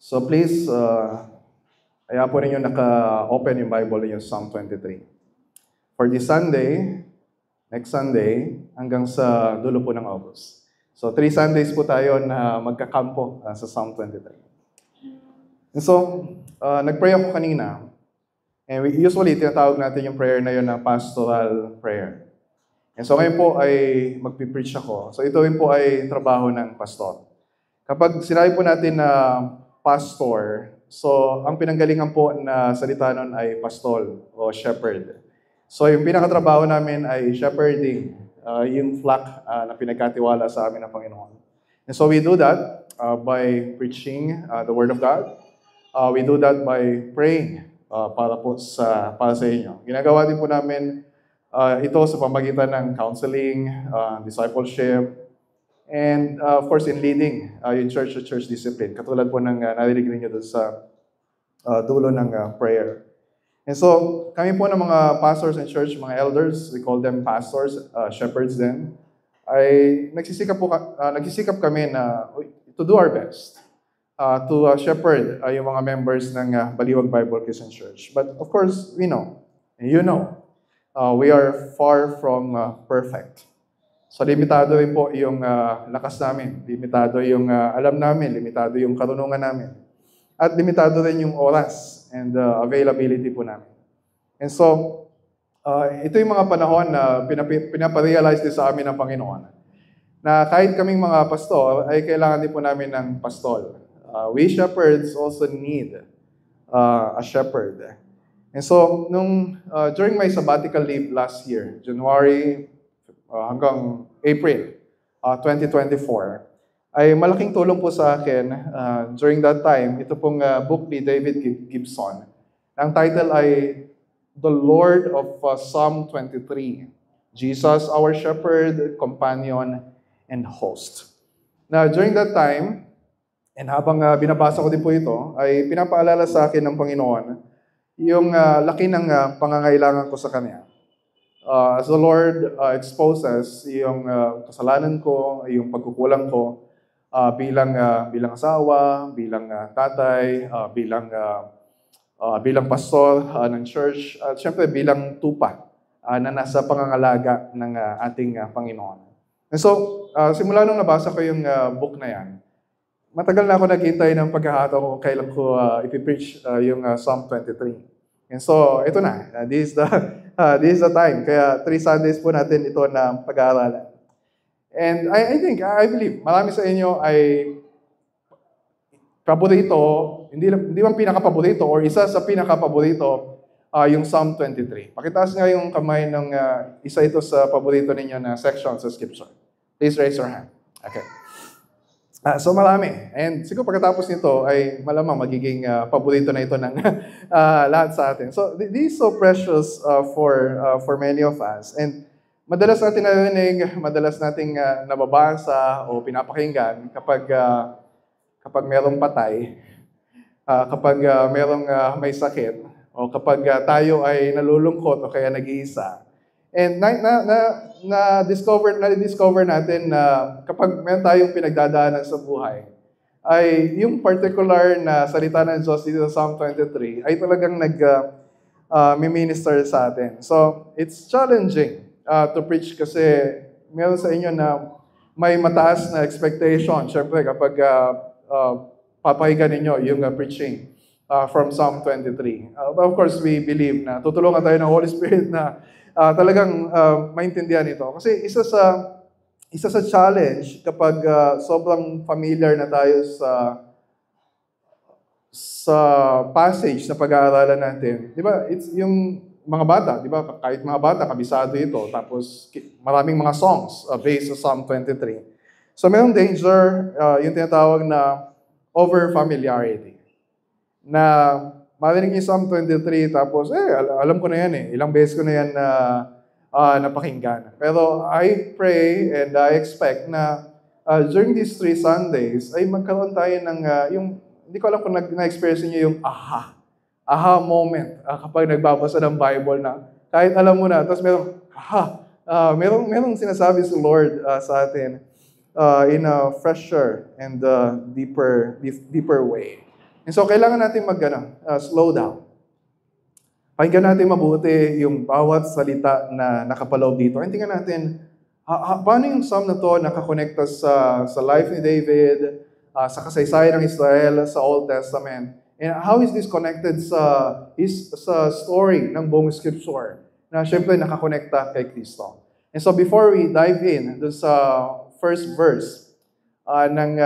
So please, kaya po ninyo naka-open yung Bible niyo sa Psalm 23. For this Sunday, next Sunday, hanggang sa dulo po ng August. So 3 Sundays po tayo na magkakampo sa Psalm 23. And so, nag-pray ako kanina. And usually, tinatawag natin yung prayer na yun na pastoral prayer. And so ngayon po ay magpipreach ako. So ito rin po ay trabaho ng pastor. Kapag sinabi po natin na pastor, so ang pinanggalingan po na salita nun ay pastol o shepherd. So yung pinakatrabaho namin ay shepherding, yung flock na pinagkatiwala sa amin ng Panginoon. And so we do that by preaching the Word of God. We do that by praying para sa inyo. Ginagawa din po namin ito sa pamagitan ng counseling, discipleship, and of course in leading yung church-to-church discipline. Katulad po ng narinig niyo doon sa dulo ng prayer. And so, kami po ng mga pastors in church, mga elders, we call them pastors, shepherds din, ay nagsisikap kami na to do our best to shepherd yung mga members ng Baliwag Bible Christian Church. But of course, we know, and you know, we are far from perfect. So limitado rin po yung lakas namin, limitado yung alam namin, limitado yung karunungan namin. At limitado rin yung oras and availability po namin. And so, ito yung mga panahon na pinaparealize din sa amin ng Panginoon na kahit kaming mga pastor, ay kailangan din po namin ng pastol. We shepherds also need a shepherd. And so, during my sabbatical leave last year, January hanggang April 2024, ay malaking tulong po sa akin during that time, ito pong book ni David Gibson. Ang title ay The Lord of Psalm 23, Jesus, our Shepherd, Companion, and Host. Now, during that time, and habang binabasa ko din po ito, ay pinapaalala sa akin ng Panginoon yung laki ng pangangailangan ko sa Kanya. As the Lord exposes yung kasalanan ko, yung pagkukulang ko bilang asawa, bilang tatay, bilang pastor ng church, at syempre bilang tupa na nasa pangangalaga ng ating Panginoon. And so, simula nung nabasa ko yung book na yan, matagal na ako naghintay ng pagkakataon kung kailan ko ipipreach yung Psalm 23. And so, ito na. This is the time. Kaya 3 Sundays po natin ito na pag-aaralan. And I believe, marami sa inyo ay paborito, hindi man pinaka-paborito or isa sa pinaka-paborito yung Psalm 23. Pakitaas nga yung kamay ng isa ito sa paborito ninyo na section sa Scripture. Please raise your hand. Okay. So marami. And siguro pagkatapos nito ay malamang magiging paborito na ito ng lahat sa atin. So this is so precious for many of us. And madalas natin narinig, madalas nating nababasa o pinapakinggan kapag merong patay, kapag merong may sakit, o kapag tayo ay nalulungkot o kaya nag-iisa. And na-discover natin na kapag meron tayong pinagdadaanan sa buhay, ay yung particular na salita ng Diyos dito sa Psalm 23 ay talagang nag-minister sa atin. So, it's challenging to preach kasi meron sa inyo na may mataas na expectation. Siyempre, kapag papakinggan ninyo yung preaching from Psalm 23. But of course, we believe na tutulungan tayo ng Holy Spirit na talagang maintindihan ito. Kasi isa sa challenge kapag sobrang familiar na tayo sa passage na pag-aaralan natin. Di ba? It's yung mga bata, di ba? Kahit mga bata, kabisado ito. Tapos maraming mga songs based sa Psalm 23. So mayroong danger, yung tinatawag na over-familiarity. Na marinig yung Psalm 23, tapos, alam ko na yan eh. Ilang beses ko na yan napakinggan. Pero I pray and I expect na during these 3 Sundays, ay magkaroon tayo ng, hindi ko alam kung na-experience niyo yung aha moment kapag nagbabasa ng Bible na, kahit alam mo na, tapos meron, merong sinasabi si Lord sa atin in a fresher and deeper way. And so, kailangan natin slow down. Pakinggan natin mabuti yung bawat salita na nakapaloob dito. And tingnan natin, paano yung psalm na to nakakonekta sa life ni David, sa kasaysayan ng Israel, sa Old Testament. And how is this connected sa story ng buong scripture na syempre nakakonekta kay Kristo. And so before we dive in dun sa first verse ng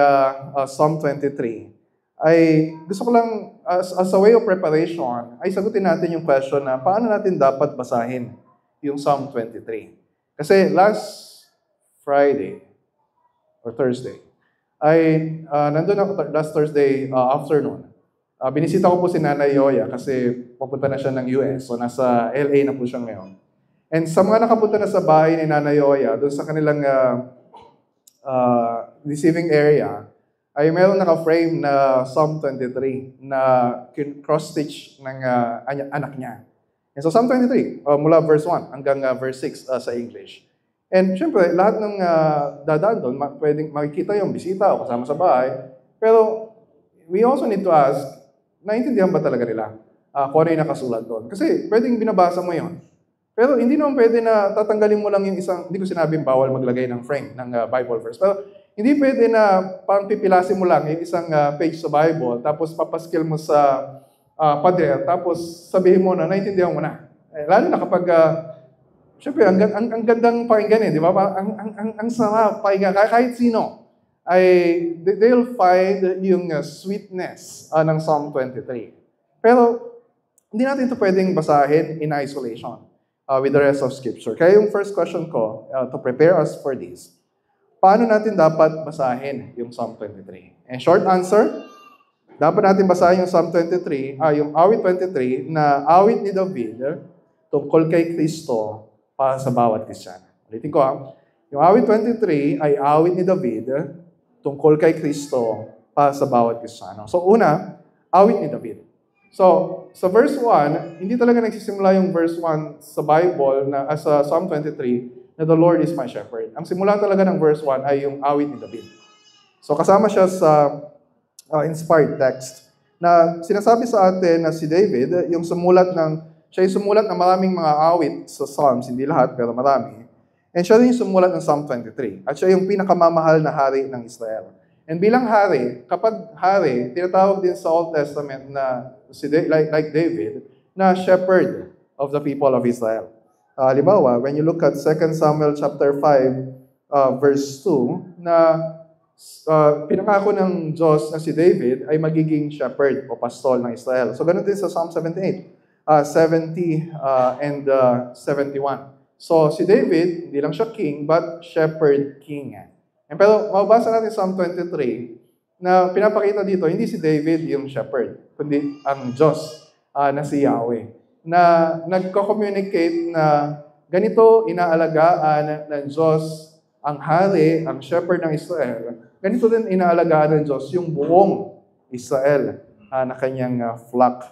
Psalm 23, ay gusto ko lang, as a way of preparation, ay sagutin natin yung question na paano natin dapat basahin yung Psalm 23. Kasi last Friday or Thursday, ay nandun ako last Thursday afternoon. Binisita ko po si Nanay Yoya kasi papunta na siya ng US, so nasa LA na po siya ngayon. And sa mga nakapunta na sa bahay ni Nanay Yoya, doon sa kanilang receiving area, ay meron naka-frame na Psalm 23 na cross-stitch ng anak niya. And so Psalm 23, mula verse 1 hanggang verse 6 sa English. And syempre, lahat ng dadaan doon, pwedeng makikita yung bisita o kasama sa bahay. Pero we also need to ask, naintindihan ba talaga nila kung ano yung nakasulat doon? Kasi pwedeng binabasa mo yon. Pero hindi naman pwede na tatanggalin mo lang yung isang, hindi ko sinabing bawal maglagay ng frame ng Bible verse. Pero hindi pwede na parang pipilasin mo lang yung isang page sa Bible, tapos papaskil mo sa pader, tapos sabihin mo na, naintindihan mo na. Lalo na kapag, syempre, ang gandang pakinggan di ba? Ang sarap pakinggan, kahit sino, ay they'll find yung sweetness ng Psalm 23. Pero, hindi natin ito pwedeng basahin in isolation with the rest of Scripture. Kaya yung first question ko, to prepare us for this, paano natin dapat basahin yung Psalm 23? And short answer, dapat natin basahin yung Psalm 23, yung awit 23, na awit ni David tungkol kay Kristo para sa bawat Kristiyano. Ulitin ko yung awit 23 ay awit ni David tungkol kay Kristo para sa bawat Kristiyano. So una, awit ni David. So, sa verse 1, hindi talaga nagsisimula yung verse 1 sa Bible na sa Psalm 23, na the Lord is my shepherd. Ang simula talaga ng verse 1 ay yung awit ni David. So kasama siya sa inspired text na sinasabi sa atin na si David, siya yung sumulat ng maraming mga awit sa Psalms, hindi lahat pero marami. And siya rin yung sumulat ng Psalm 23. At siya yung pinakamamahal na hari ng Israel. And bilang hari, kapag hari, tinatawag din sa Old Testament na like David, na shepherd of the people of Israel. Halimbawa, when you look at 2 Samuel chapter 5, verse 2, na pinangako ng Diyos na si David ay magiging shepherd o pastol ng Israel. So, ganun din sa Psalm 78, 70 and 71. So, si David, hindi lang siya king, but shepherd king. Pero, mababasa natin Psalm 23, na pinapakita dito, hindi si David yung shepherd, kundi ang Diyos na si Yahweh, na nagko-communicate na ganito inaalagaan ng Diyos ang hari, ang shepherd ng Israel. Ganito din inaalagaan ng Diyos yung buong Israel na kanyang flock.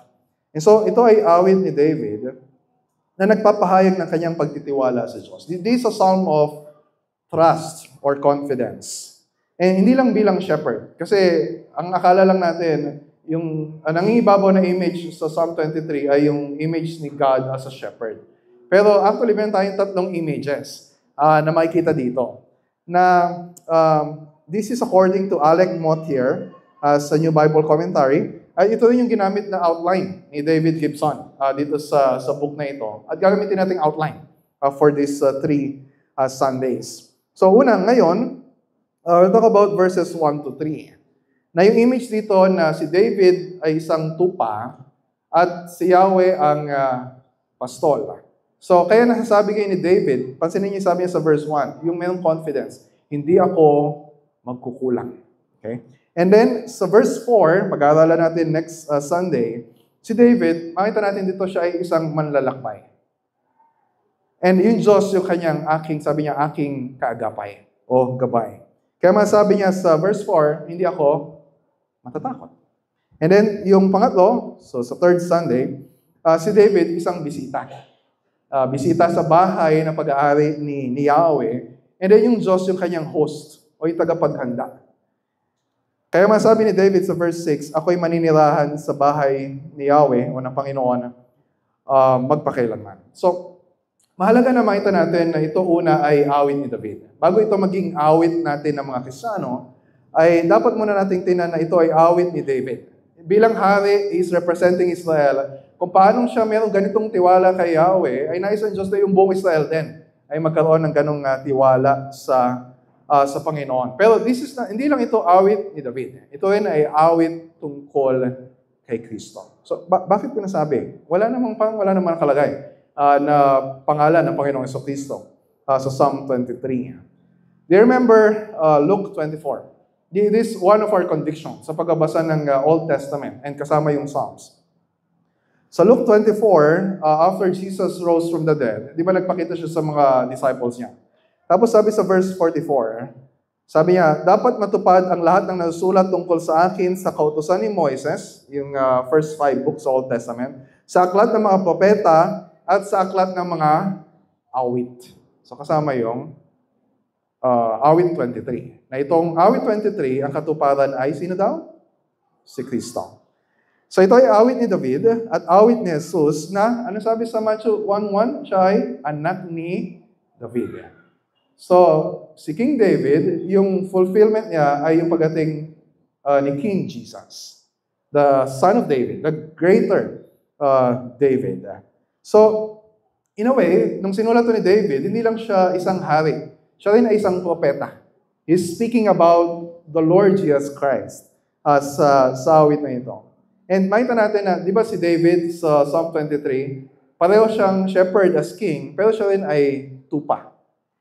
And so, ito ay awit ni David na nagpapahayag ng kanyang pagtitiwala sa Diyos. This is a psalm of trust or confidence. And hindi lang bilang shepherd. Kasi ang akala lang natin, yung nangingibabaw na image sa Psalm 23 ay yung image ni God as a shepherd. Pero actually, meron tayong tatlong images na makikita dito. Na this is according to Alec Motyer sa New Bible Commentary. Ay ito rin yung ginamit na outline ni David Gibson dito sa book na ito. At gagamitin natin outline for these 3 Sundays. So una, ngayon, we'll talk about verses 1 to 3. Na yung image dito na si David ay isang tupa at si Yahweh ang pastol. So, kaya nasasabi kayo ni David, pansinin niyo sabi niya sa verse 1, yung mayroong confidence, hindi ako magkukulang. Okay? And then, sa verse 4, pag-aaralan natin next Sunday, si David, makita natin dito siya ay isang manlalakbay. And yung Diyos, yung kanyang sabi niya, aking kaagapay o gabay. Kaya masabi niya sa verse 4, hindi ako matatakot. And then, yung pangatlo, so sa third Sunday, si David, isang bisita. bisita sa bahay na pag-aari ni Yahweh, and then yung Diyos yung kanyang host o yung tagapaghanda. Kaya masabi ni David sa verse 6, ako'y maninirahan sa bahay ni Yahweh o ng Panginoon magpakailanman. So, mahalaga na makita natin na ito una ay awit ni David. Bago ito maging awit natin ng mga Kristiyano, ay dapat muna nating tingnan na ito ay awit ni David. Bilang hari, is representing Israel. Kung paano siya mayroong ganitong tiwala kay Yahweh, ay nais ng Diyos na yung buong Israel din ay magkaroon ng ganong tiwala sa Panginoon. Pero hindi lang ito awit ni David. Ito rin ay awit tungkol kay Kristo. So, bakit ko nasabi? Wala namang nakalagay na pangalan ng Panginoong Jesucristo sa Psalm 23. Do you remember Luke 24? This is one of our convictions sa pagbabasa ng Old Testament and kasama yung Psalms. Sa Luke 24, after Jesus rose from the dead, di ba nagpakita siya sa mga disciples niya? Tapos sabi sa verse 44, sabi niya, dapat matupad ang lahat ng nasusulat tungkol sa akin sa kautusan ni Moises, yung first 5 books sa Old Testament, sa aklat ng mga propeta at sa aklat ng mga awit. So kasama yung awit 23. Na itong awit 23, ang katuparan ay sino daw? Si Kristo. So ito ay awit ni David at awit ni Jesus na, ano sabi sa Matthew 1:1? Siya ay anak ni David. So, si King David, yung fulfillment niya ay yung pagdating ni King Jesus. The son of David, the greater David. So, in a way, nung sinulat to ni David, hindi lang siya isang hari. Siya rin ay isang propeta. He's speaking about the Lord Jesus Christ sa awit na ito. And makita natin na, di ba si David sa Psalm 23, pareho siyang shepherd as king, pero siya rin ay tupa.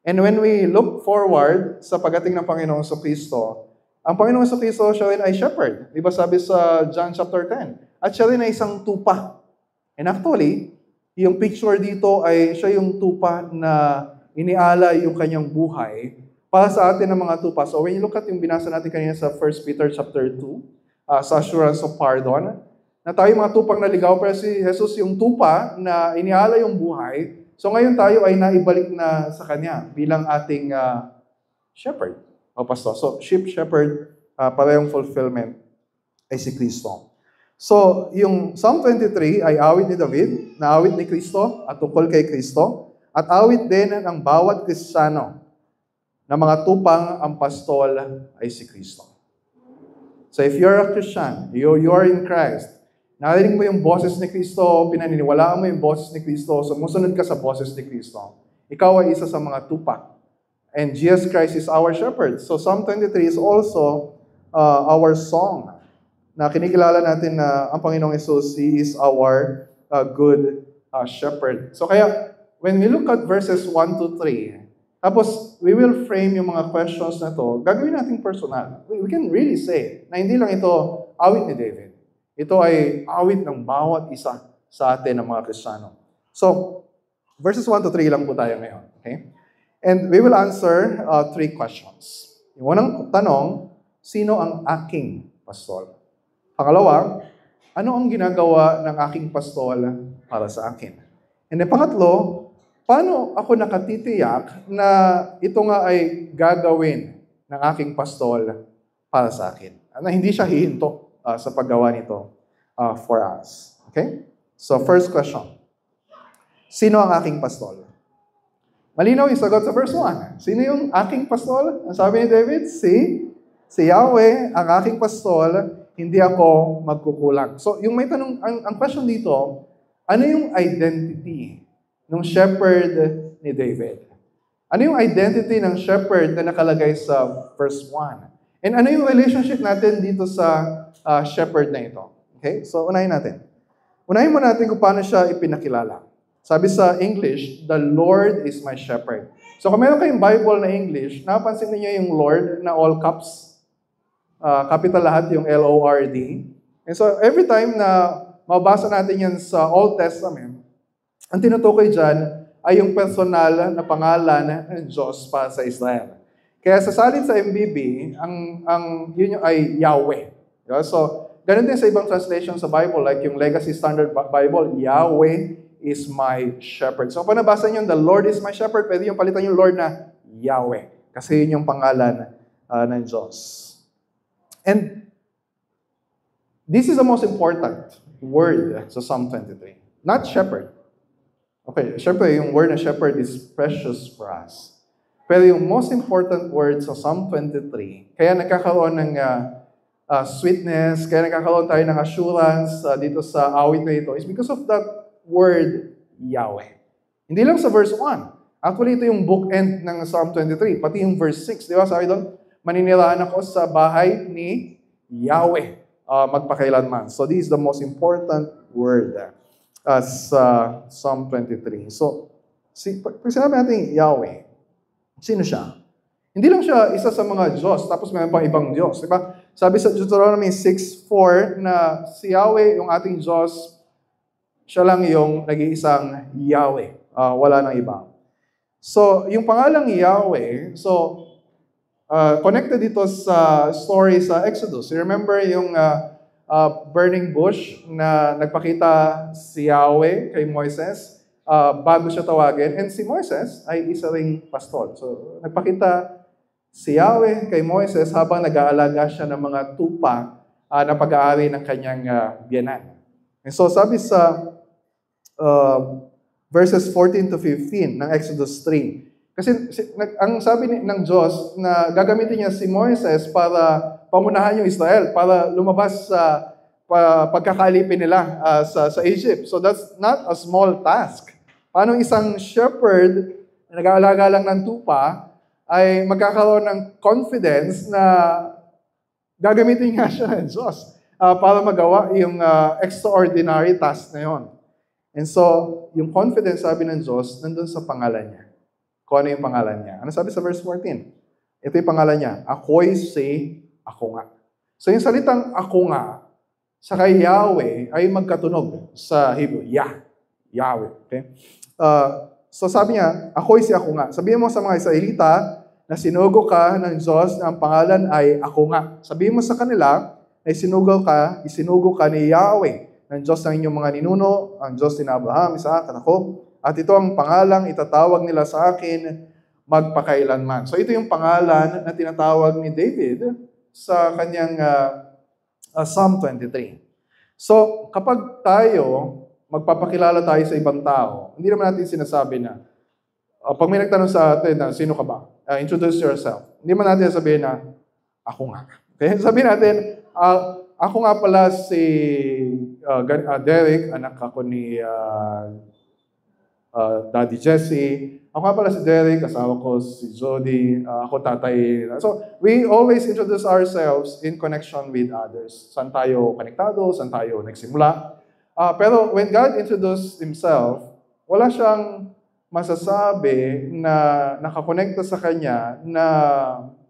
And when we look forward sa pagdating ng Panginoong Jesucristo, ang Panginoong Jesucristo siya rin ay shepherd. Di ba sabi sa John chapter 10? At siya rin ay isang tupa. And actually, yung picture dito ay siya yung tupa na iniala yung kanyang buhay para sa atin ng mga tupa. So when you look at yung binasa natin kanina sa 1 Peter chapter 2, sa assurance of pardon, na tayo mga tupang naligaw, pero si Jesus yung tupa na iniala yung buhay. So ngayon tayo ay naibalik na sa Kanya bilang ating shepherd o pastor. So sheep, shepherd, parehong fulfillment ay si Kristo. So yung Psalm 23 ay awit ni David, na awit ni Kristo at tungkol kay Kristo, at awit din ng bawat Kristiyano na mga tupang ang pastol ay si Kristo. So if you're a Christian, you are in Christ, narinig mo yung boses ni Kristo, pinaniniwalaan mo yung boses ni Kristo, sumusunod ka sa boses ni Kristo, ikaw ay isa sa mga tupa. And Jesus Christ is our shepherd. So Psalm 23 is also our song na kinikilala natin na ang Panginoong Jesus, He is our good shepherd. So kaya, when we look at verses 1 to 3, tapos we will frame yung mga questions na to, gagawin natin personal. We can really say na hindi lang ito awit ni David. Ito ay awit ng bawat isa sa atin ng mga Kristiyano. So, verses 1 to 3 lang po tayo ngayon. Okay? And we will answer 3 questions. Yung unang tanong, sino ang aking pastol? Pangalawa, ano ang ginagawa ng aking pastol para sa akin? And then pangatlo, paano ako nakatitiyak na ito nga ay gagawin ng aking pastol para sa akin? Na hindi siya hihinto sa paggawa nito for us. Okay? So, first question. Sino ang aking pastol? Malinaw yung sagot sa verse 1. Sino yung aking pastol? Ang sabi ni David, si Yahweh, ang aking pastol, hindi ako magkukulang. So, yung may tanong, ang question dito, ano yung identity ng shepherd ni David? Ano yung identity ng shepherd na nakalagay sa verse 1? And ano yung relationship natin dito sa shepherd na ito? Okay? So, unahin natin. Unahin mo natin kung paano siya ipinakilala. Sabi sa English, the Lord is my shepherd. So, kung meron kayong Bible na English, napansin niyo yung Lord na all caps, capital lahat yung L-O-R-D. And so, every time na mabasa natin yan sa Old Testament, ang tinutukoy dyan ay yung personal na pangalan ng Diyos para sa Israel. Kaya sa salin sa MBB, yun ay Yahweh. So, ganun din sa ibang translation sa Bible, like yung Legacy Standard Bible, Yahweh is my shepherd. So kung nabasa niyo, the Lord is my shepherd, pwede yung palitan yung Lord na Yahweh. Kasi yun yung pangalan ng Diyos. And this is the most important word sa Psalm 23. Not shepherd. Okay, syempre yung word na shepherd is precious for us. Pero yung most important word sa Psalm 23, kaya nagkakaroon ng sweetness, kaya nagkakaroon tayo ng assurance dito sa awit na ito, is because of that word Yahweh. Hindi lang sa verse 1. Actually, ito yung bookend ng Psalm 23, pati yung verse 6. Di ba? Sabi doon, maninirahan ako sa bahay ni Yahweh magpakailanman. So this is the most important word sa Psalm 23. So, pag sinabi natin Yahweh, sino siya? Hindi lang siya isa sa mga Diyos, tapos mayroon pang ibang Diyos. Diba? Sabi sa Deuteronomy 6:4 na si Yahweh, yung ating Diyos, siya lang yung nag-iisang Yahweh. Wala nang iba. So, yung pangalang Yahweh, connected dito sa story sa Exodus. You remember yung burning bush na nagpakita si Yahweh kay Moises bago siya tawagin. And si Moises ay isa ring pastor. So, nagpakita si Yahweh kay Moises habang nag-aalaga siya ng mga tupa na pag-aari ng kanyang biyanan. And so, sabi sa verses 14 to 15 ng Exodus 3. Kasi ang sabi ng Diyos na gagamitin niya si Moises para pamunahan yung Israel, para lumabas sa pagkakalipin nila sa Egypt. So that's not a small task. Paano isang shepherd na nag-aalaga lang ng tupa ay magkakaroon ng confidence na gagamitin nga siya ng Diyos para magawa yung extraordinary task na yon. And so, yung confidence, sabi ng Diyos, nandun sa pangalan niya. Kung ano yung pangalan niya. Ano sabi sa verse 14? Ito yung pangalan niya. Ako'y si Ako nga. So, yung salitang Ako nga, sa kay Yahweh, ay magkatunog sa Hebrew. Yahweh. Okay? So, sabi niya, Ako'y si Ako nga. Sabihin mo sa mga Israelita na sinugo ka ng Diyos na ang pangalan ay Ako nga. Sabihin mo sa kanila na isinugo ka ni Yahweh, ng Diyos ng inyong mga ninuno, ang Diyos ni Abraham, Isaac, at ako. At ito ang pangalang itatawag nila sa akin magpakailanman. So ito yung pangalan na tinatawag ni David sa kanyang Psalm 23. So kapag magpapakilala tayo sa ibang tao, hindi naman natin sinasabi na, pag may nagtanong sa atin na, sino ka ba? Introduce yourself. Hindi man natin sabihin na, ako nga. Okay? Sabihin natin, ako nga pala si Derek, anak ako ni Daddy Jesse. Ako nga pala si Derek, asawa ko si Jody, ako tatay. So, we always introduce ourselves in connection with others. Saan tayo konektado, saan tayo nagsimula. Pero when God introduced Himself, wala siyang masasabi na nakakonekta sa Kanya na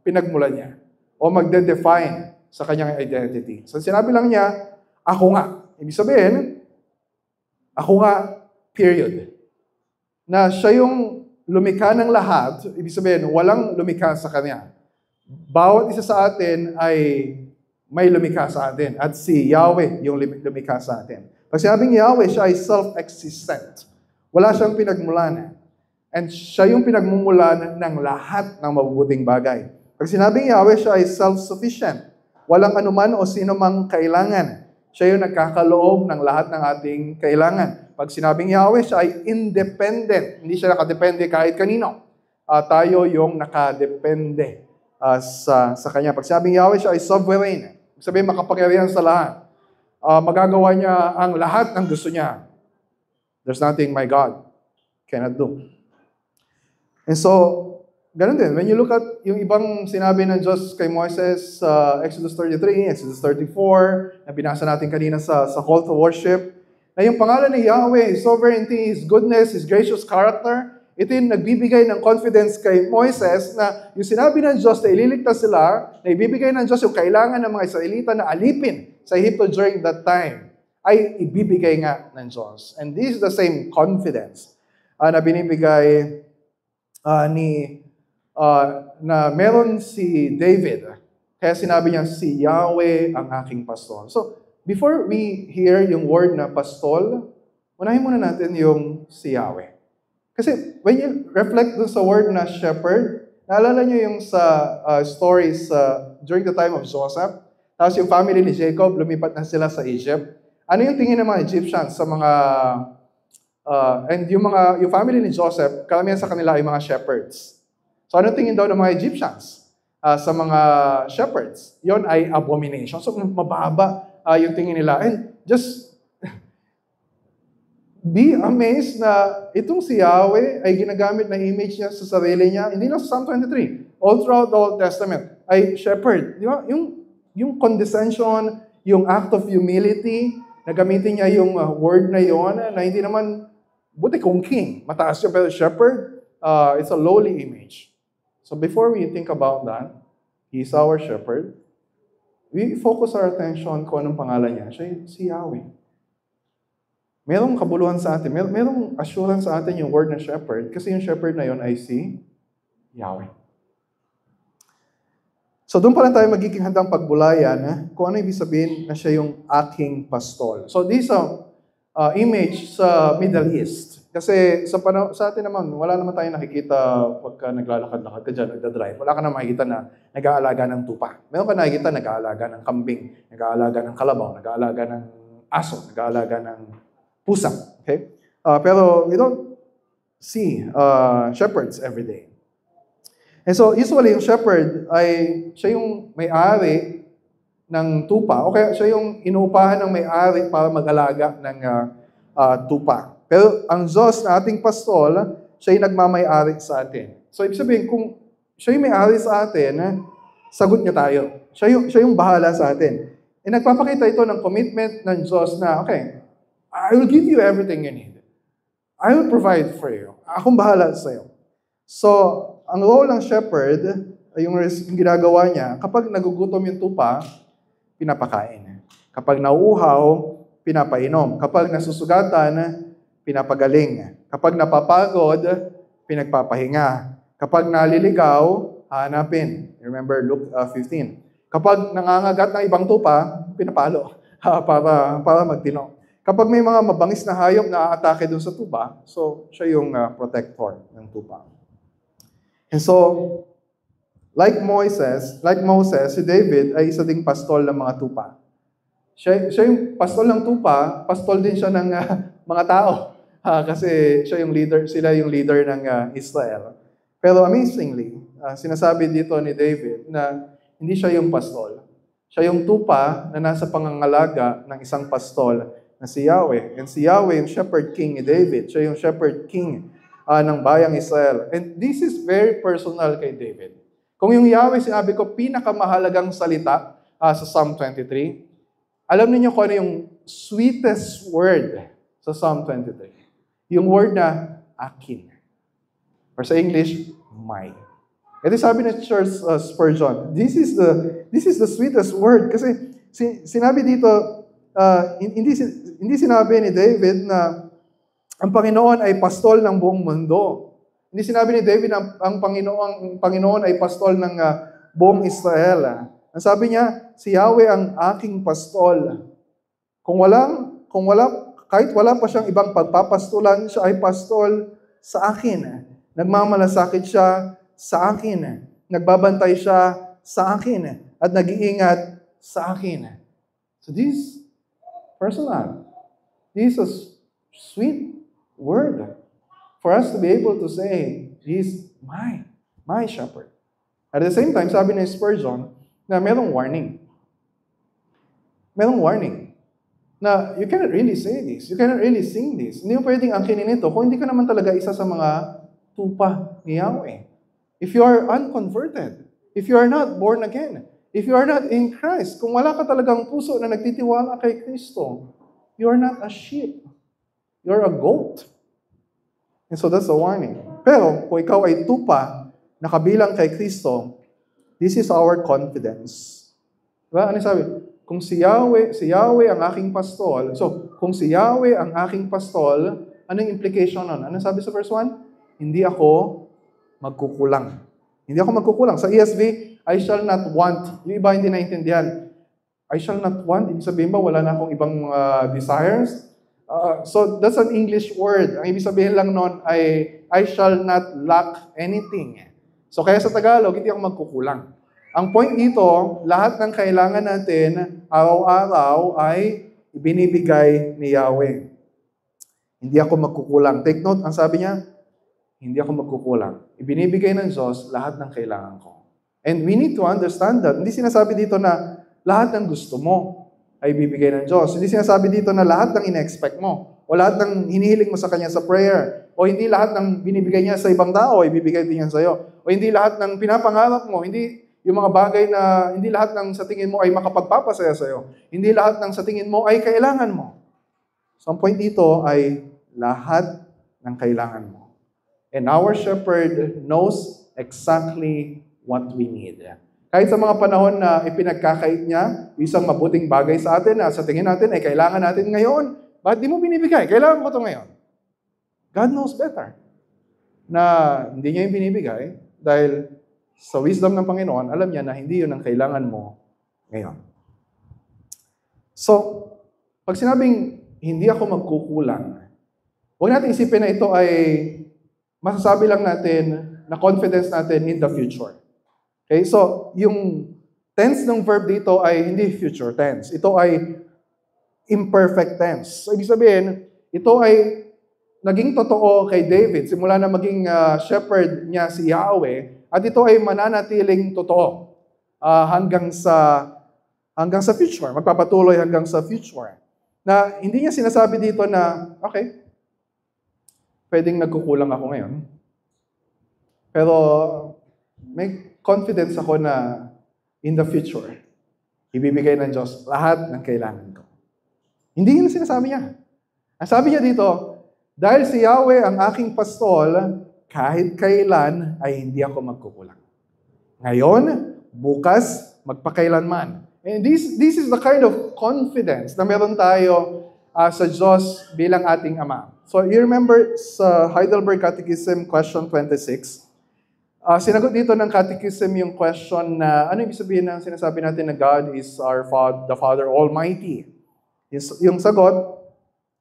pinagmula niya o magde-define sa kanyang identity. So sinabi lang niya, ako nga. Ibig sabihin, ako nga, period. Na siya yung lumikha ng lahat, ibig sabihin, walang lumikha sa kanya. Bawat isa sa atin ay may lumikha sa atin. At si Yahweh yung lumikha sa atin. Pag sinabing Yahweh, siya ay self-existent. Wala siyang pinagmulan. And siya yung pinagmumulan ng lahat ng mabubuting bagay. Pag sinabing Yahweh, siya ay self-sufficient. Walang anuman o sino mang kailangan. Siya yung nagkakaloob ng lahat ng ating kailangan. Pag sinabing Yahweh, siya ay independent. Hindi siya nakadepende kahit kanino. Tayo yung nakadepende sa Kanya. Pag sinabing Yahweh, siya ay sovereign. Sabihin, makapangyarihan sa lahat. Magagawa niya ang lahat ng gusto niya. There's nothing my God cannot do. And so, ganun din. When you look at yung ibang sinabi ng Diyos kay Moises sa Exodus 33, Exodus 34, na binasa natin kanina sa call to worship, na yung pangalan ni Yahweh, His sovereignty, His goodness, His gracious character, ito yung nagbibigay ng confidence kay Moises na yung sinabi ng Diyos na ililigtas sila, na ibibigay ng Diyos yung kailangan ng mga Israelita na alipin sa Egypt during that time, ay ibibigay nga ng Diyos. And this is the same confidence na binibigay na meron si David. Kaya sinabi niya, si Yahweh ang aking pastor. So, before we hear yung word na pastol, Unahin muna natin yung si Yahweh. Kasi when you reflect dun sa word na shepherd, naalala nyo yung sa stories during the time of Joseph, tapos yung family ni Jacob, lumipat na sila sa Egypt. Ano yung tingin ng mga Egyptians sa mga, and yung family ni Joseph, karamihan sa kanila ay mga shepherds. So ano tingin daw ng mga Egyptians sa mga shepherds? Yon ay abomination. So mababa yung tingin nila. And just be amazed na itong si Yahweh ay ginagamit na image niya sa sarili niya. Hindi lang sa Psalm 23. All throughout the Old Testament ay shepherd. Di ba? Yung condescension, yung act of humility, na gamitin niya yung word na yon na hindi naman, buti kung king, mataas siya, pero shepherd, it's a lowly image. So before we think about that, He's our shepherd, we focus our attention kung anong pangalan niya. Siya si Yahweh. Merong kabuluhan sa atin, merong assurance sa atin yung word na shepherd, kasi yung shepherd na yon ay si Yahweh. So doon pa lang tayo magiging handang pagbulayan kung ano ibig sabihin na siya yung aking pastol. So this image sa Middle East. Kasi sa atin naman, wala naman tayong nakikita pagka naglalakad-lakad ka dyan, nagdadrive. Wala ka na makikita na nag-aalaga ng tupa. Meron ka nakikita nag-aalaga ng kambing, nag-aalaga ng kalabaw, nag-aalaga ng aso, nag-aalaga ng pusa. Okay? Pero we don't see shepherds every day. And so usually yung shepherd ay siya yung may-ari ng tupa o kaya siya yung inuupahan ng may-ari para mag-alaga ng tupa. Pero ang Diyos na ating pastol, siya yung nagmamay-ari sa atin. So ibig sabihin, kung siya yung may-ari sa atin, sagot niya tayo. Siya yung bahala sa atin. E nagpapakita ito ng commitment ng Diyos na, okay, I will give you everything you need. I will provide for you. Akong bahala sa iyo. So, ang role ng shepherd, yung ginagawa niya, kapag nagugutom yung tupa, pinapakain. Kapag nauuhaw, pinapainom. Kapag nasusugatan, pinapagaling. Kapag napapagod, pinagpapahinga. Kapag naliligaw, hanapin. Remember Luke 15. Kapag nangangagat ng ibang tupa, pinapalo para magtino. Kapag may mga mabangis na hayop na aatake dun sa tupa, so siya yung protector ng tupa. And so, like Moses, si David ay isa ding pastol ng mga tupa. Siya yung pastol ng tupa, pastol din siya ng mga tao. Kasi sila yung leader ng Israel. Pero amazingly, sinasabi dito ni David na hindi siya yung pastol. Siya yung tupa na nasa pangangalaga ng isang pastol na si Yahweh. And si Yahweh yung shepherd king ni David. Siya yung shepherd king ng bayang Israel. And this is very personal kay David. Kung yung Yahweh, sinabi ko, pinakamahalagang salita sa Psalm 23, alam niyo kung ano yung sweetest word sa Psalm 23? Yung word na akin. Or sa English, my. Ito sabi ni Charles Spurgeon, this is the sweetest word. Kasi sinabi dito, hindi sinabi ni David na ang Panginoon ay pastol ng buong mundo. Hindi sinabi ni David na ang Panginoon ay pastol ng buong Israel. Ang sabi niya, si Yahweh ang aking pastol. Kahit wala pa siyang ibang pagpapastulan, siya ay pastol sa akin. Nagmamalasakit siya sa akin. Nagbabantay siya sa akin. At nag-iingat sa akin. So this is personal. This is a sweet word for us to be able to say, He's my shepherd. At the same time, sabi ni Spurgeon na merong warning. Merong warning. Na you cannot really say this. You cannot really sing this. Hindi mo pwedeng angkinin ito kung hindi ka naman talaga isa sa mga tupa ni Yahweh. If you are unconverted, if you are not born again, if you are not in Christ, kung wala ka talagang puso na nagtitiwala kay Kristo, you are not a sheep. You are a goat. And so that's a warning. Pero kung ikaw ay tupa na kabilang kay Kristo, this is our confidence. Diba? Ano sabi? Kung si Yahweh ang aking pastol, so kung si Yahweh ang aking pastol, anong implication nun? Ano sabi sa verse 1? Hindi ako magkukulang. Hindi ako magkukulang. Sa ESV, I shall not want. Yung iba hindi naintindihan. I shall not want. Ibig sabihin ba, wala na akong ibang desires? So that's an English word. Ang ibig sabihin lang nun ay, I shall not lack anything. So kaya sa Tagalog, hindi ako magkukulang. Ang point dito, lahat ng kailangan natin araw-araw ay ibinibigay ni Yahweh. Hindi ako magkukulang. Take note, ang sabi niya, hindi ako magkukulang. Ibinibigay ng Diyos lahat ng kailangan ko. And we need to understand that. Hindi sinasabi dito na lahat ng gusto mo ay bibigay ng Diyos. Hindi sinasabi dito na lahat ng ina-expect mo o lahat ng hinihiling mo sa Kanya sa prayer o hindi lahat ng binibigay niya sa ibang tao ay bibigay din niya sa iyo. O hindi lahat ng pinapangarap mo, hindi yung mga bagay na hindi lahat ng sa tingin mo ay makapagpapasaya sa iyo. Hindi lahat ng sa tingin mo ay kailangan mo. So ang point dito ay lahat ng kailangan mo. And our shepherd knows exactly what we need. Kahit sa mga panahon na ipinagkakait niya, isang mabuting bagay sa atin na sa tingin natin ay kailangan natin ngayon, bakit di mo binibigay? Kailangan ko ito ngayon. God knows better. Na hindi niya yung binibigay dahil sa wisdom ng Panginoon, alam niya na hindi yun ang kailangan mo ngayon. So, pag sinabing hindi ako magkukulang, huwag natin isipin na ito ay masasabi lang natin na confidence natin in the future. Okay, so yung tense ng verb dito ay hindi future tense. Ito ay imperfect tense. So, ibig sabihin, ito ay naging totoo kay David simula na maging shepherd niya si Yahweh at ito ay mananatiling totoo hanggang sa future. Magpapatuloy hanggang sa future. Na hindi niya sinasabi dito na, okay, pwedeng nagkukulang ako ngayon. Pero may confidence ako na in the future, ibibigay ng Diyos lahat ng kailangan ko. Hindi yun sinasabi niya. Ang sabi niya dito, dahil si Yahweh ang aking pastol, kahit kailan ay hindi ako magkukulang. Ngayon, bukas, magpakailanman. And this is the kind of confidence na meron tayo sa Diyos bilang ating Ama. So you remember sa Heidelberg Catechism, question 26, sinagot dito ng Catechism yung question na, ano ibig sabihin ng sinasabi natin na God is our the Father Almighty? Yung sagot,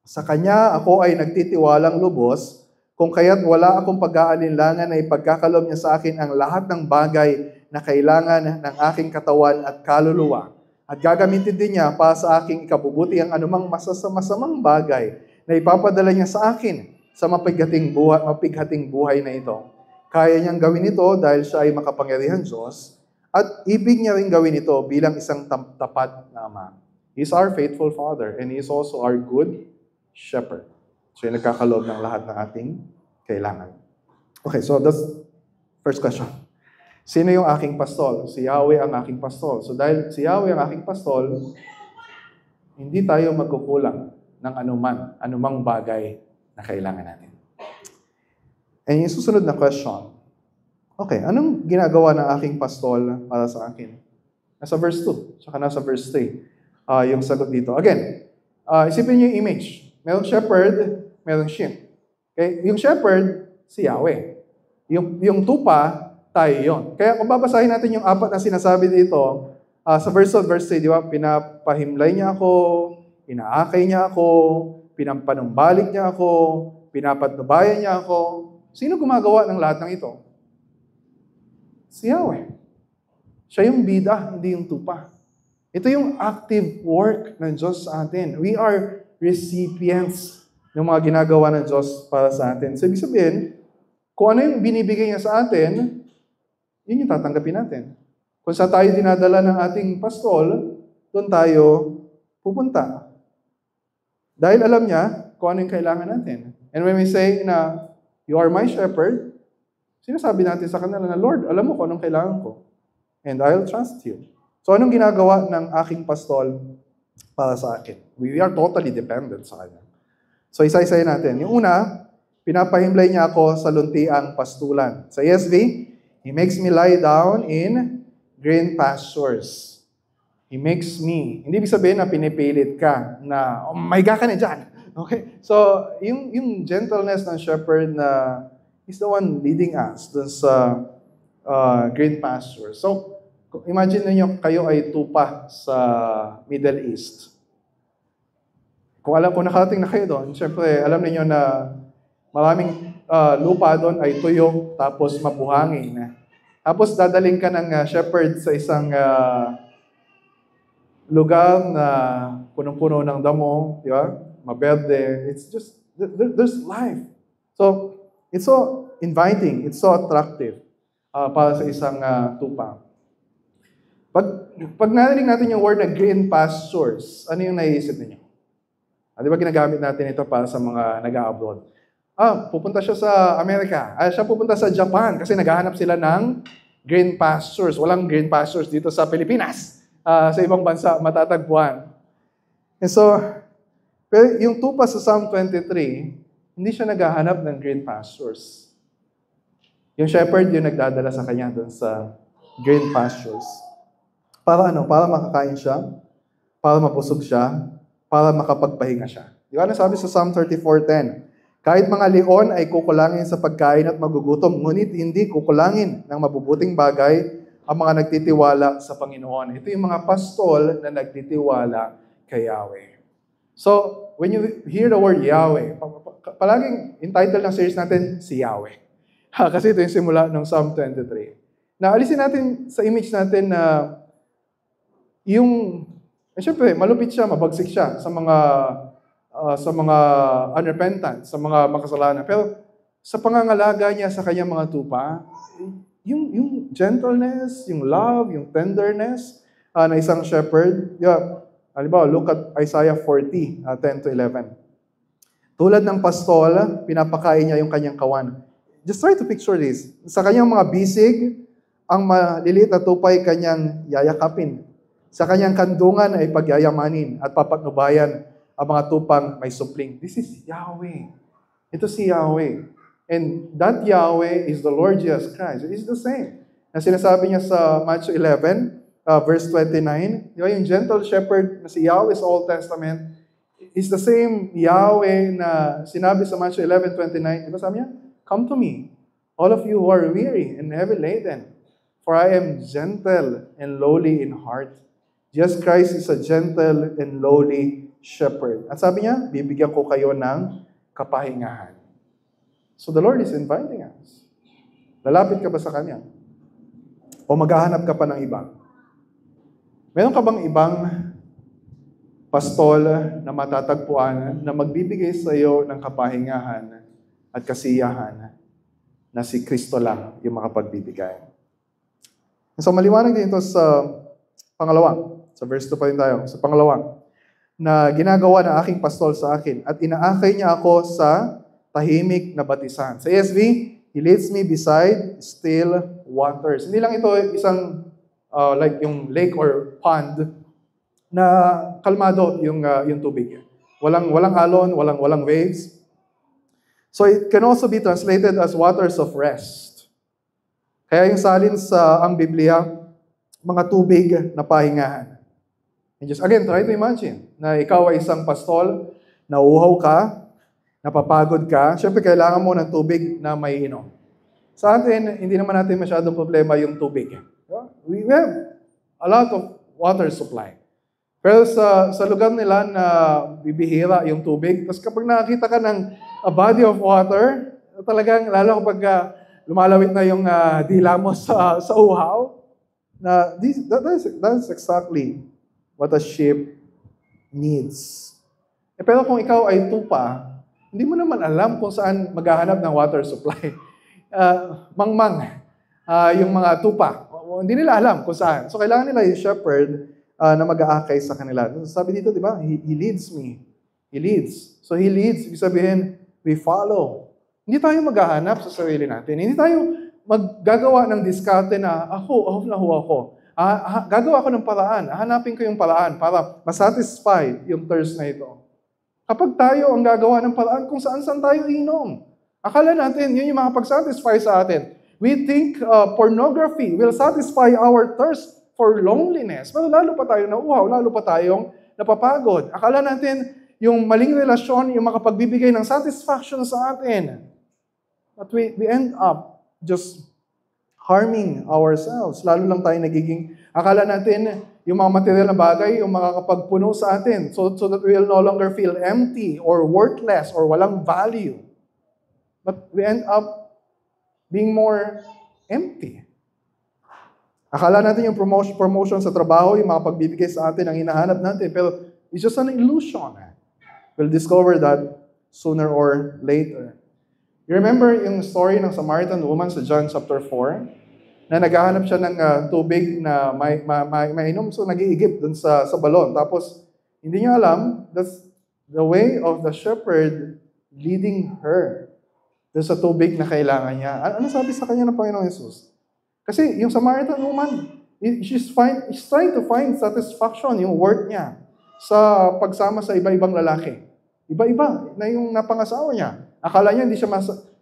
sa Kanya ako ay nagtitiwalang lubos, kung kaya't wala akong pag-aalinlangan na ipagkakalob niya sa akin ang lahat ng bagay na kailangan ng aking katawan at kaluluwa. At gagamitin din niya para sa aking ikabubuti ang anumang masamang bagay na ipapadala niya sa akin sa mapighating buhay na ito. Kaya niyang gawin ito dahil siya ay makapangyarihan Diyos at ibig niya rin gawin ito bilang isang tapat na Ama. He is our faithful Father and He is also our good shepherd. So yung nagkakaloob ng lahat ng ating kailangan. Okay, so that's first question. Sino yung aking pastol? Si Yahweh ang aking pastol. So dahil si Yahweh ang aking pastol, hindi tayo magkukulang ng anumang bagay na kailangan natin. And yung susunod na question, okay, anong ginagawa ng aking pastol para sa akin? Nasa verse 2, saka nasa verse 3, yung sagot dito. Again, isipin niyo yung image. Merong shepherd, merong sheep. Okay? Yung shepherd, si Yahweh. Yung tupa, tayo yon. Kaya kung babasahin natin yung apat na sinasabi dito, sa verse 3, di ba, pinapahimlay niya ako, inaakay niya ako, pinampanumbalik niya ako, pinapatnubayan niya ako. Sino gumagawa ng lahat ng ito? Si Yahweh. Siya yung bida, hindi yung tupa. Ito yung active work ng Diyos sa atin. We are recipients ng mga ginagawa ng Diyos para sa atin. So, ibig sabihin, kung ano yung binibigay niya sa atin, yun yung tatanggapin natin. Kung saan tayo dinadala ng ating pastol, doon tayo pupunta. Dahil alam niya kung ano yung kailangan natin. And when we say na, you are my shepherd, sinasabi natin sa kanila na, Lord, alam mo kung anong kailangan ko. And I'll trust you. So, anong ginagawa ng aking pastol para sa akin? We are totally dependent sa kanya. So, isa-isayin natin. Yung una, pinapahimlay niya ako sa luntiang pastulan. Sa ESV, He makes me lie down in green pastures. He makes me, hindi ibig sabihin na pinipilit ka, na, oh my God ka na dyan. Okay? So, yung gentleness ng shepherd na He's the one leading us dun sa green pasture. So, imagine niyo kayo ay tupa sa Middle East. Kung nakarating na kayo doon, syempre, alam niyo na maraming lupa doon ay tuyo, tapos mabuhangin. Tapos dadaling ka ng shepherd sa isang lugar na punong-puno ng damo, di ba? Maberde. It's just, there's life. So, it's so inviting, it's so attractive para sa isang tupa. Pag narinig natin yung word na green pastures, ano yung naiisip niyo? Di ba ginagamit natin ito para sa mga nag-abroad? Pupunta siya sa Amerika. Siya pupunta sa Japan kasi naghahanap sila ng green pastures. Walang green pastures dito sa Pilipinas. Sa ibang bansa, matatagpuan. And so, pero yung tupa sa Psalm 23, hindi siya naghahanap ng green pastures. Yung shepherd yung nagdadala sa kanya doon sa green pastures. Para ano? Para makakain siya, para mabusog siya, para makapagpahinga siya. Di ba nasabi sa Psalm 34:10? Kahit mga leon ay kukulangin sa pagkain at magugutom, ngunit hindi kukulangin ng mabubuting bagay ang mga nagtitiwala sa Panginoon. Ito yung mga pastol na nagtitiwala kay Yahweh. So, when you hear the word Yahweh, palaging entitled ng series natin, si Yahweh. Kasi ito yung simula ng Psalm 23. Alisin natin sa image natin na siyempre, malupit siya, mabagsik siya sa mga unrepentant, sa mga makasalanan. Pero sa pangangalaga niya sa kanyang mga tupa, yung gentleness, yung love, yung tenderness na isang shepherd. Halimbawa, look at Isaiah 40, 10-11. Tulad ng pastol, pinapakain niya yung kanyang kawan. Just try to picture this. Sa kanyang mga bisig, ang maliliit na tupay kanyang yayakapin. Sa kanyang kandungan ay pagyayamanin at papatnubayan ang mga tupang may supling. This is Yahweh. Ito si Yahweh. And that Yahweh is the Lord Jesus Christ. It is the same. Na sinasabi niya sa Matthew 11, verse 29, yung gentle shepherd na si Yahweh sa Old Testament is the same Yahweh na sinabi sa Matthew 11:29. Diba sabi niya? Come to me, all of you who are weary and heavy laden, for I am gentle and lowly in heart. Jesus Christ is a gentle and lowly shepherd. At sabi niya, bibigyan ko kayo ng kapahingahan. So the Lord is inviting us. Lalapit ka ba sa Kanya? O maghahanap ka pa ng iba? Meron ka bang ibang pastol na matatagpuan na magbibigay sa iyo ng kapahingahan at kasiyahan na si Kristo lang yung makapagbibigay? So maliwanag din ito sa pangalawa. Sa verse 2 pa rin tayo. Sa pangalawa, na ginagawa ng aking pastol sa akin at inaakay niya ako sa tahimik na batisan. Sa ESV, He leads me beside still waters. Hindi lang ito isang like yung lake or pond na kalmado yung tubig. Walang alon, walang waves. So it can also be translated as waters of rest. Kaya yung salin sa ang Biblia, mga tubig na pahingahan. And just again, try to imagine na ikaw ay isang pastol, nauuhaw ka, napapagod ka, syempre kailangan mo ng tubig na may inom. Sa atin, hindi naman natin masyadong problema yung tubig. We have a lot of water supply. Pero sa lugar nila na bibihira yung tubig, tapos kapag nakakita ka ng a body of water, talagang lalo kapag lumalawit na yung dila mo sa uhaw, that's exactly what a sheep needs. Pero kung ikaw ay tupa, hindi mo naman alam kung saan maghahanap ng water supply. Yung mga tupa, hindi nila alam kung saan. So kailangan nila yung shepherd na mag-aakay sa kanila. Sabi dito, di ba? He leads me. He leads. So He leads, ibig sabihin, we follow. Hindi tayo maghahanap sa sarili natin. Hindi tayo maggagawa ng diskarte na ako. Gagawa ko ng paraan. Hanapin ko yung paraan para masatisfy yung thirst na ito. Kapag tayo ang gagawa ng paraan kung saan tayo inom. Akala natin, yun yung makapag-satisfy sa atin. We think pornography will satisfy our thirst for loneliness. Pero lalo pa tayo nauuhaw, lalo pa tayong napapagod. Akala natin, yung maling relasyon, yung makapagbibigay ng satisfaction sa atin. But we end up just harming ourselves. Lalo lang tayo nagiging, akala natin, Yung mga material na bagay, yung makakapagpuno sa atin so that we will no longer feel empty or worthless or walang value. But we end up being more empty. Akala natin yung promotion sa trabaho, yung makapagbibigay sa atin ang hinahanap natin, pero it's just an illusion. We'll discover that sooner or later. You remember yung story ng Samaritan woman sa John chapter 4? Na naghahanap siya ng tubig na mainom, so nag-iigib dun sa balon. Tapos, hindi niya alam, that's the way of the shepherd leading her dun sa tubig na kailangan niya. Ano sabi sa kanya ng Panginoong Yesus? Kasi yung Samaritan woman, she's trying to find satisfaction, yung worth niya, sa pagsama sa iba-ibang lalaki. Iba-iba na yung napangasawa niya. Akala niya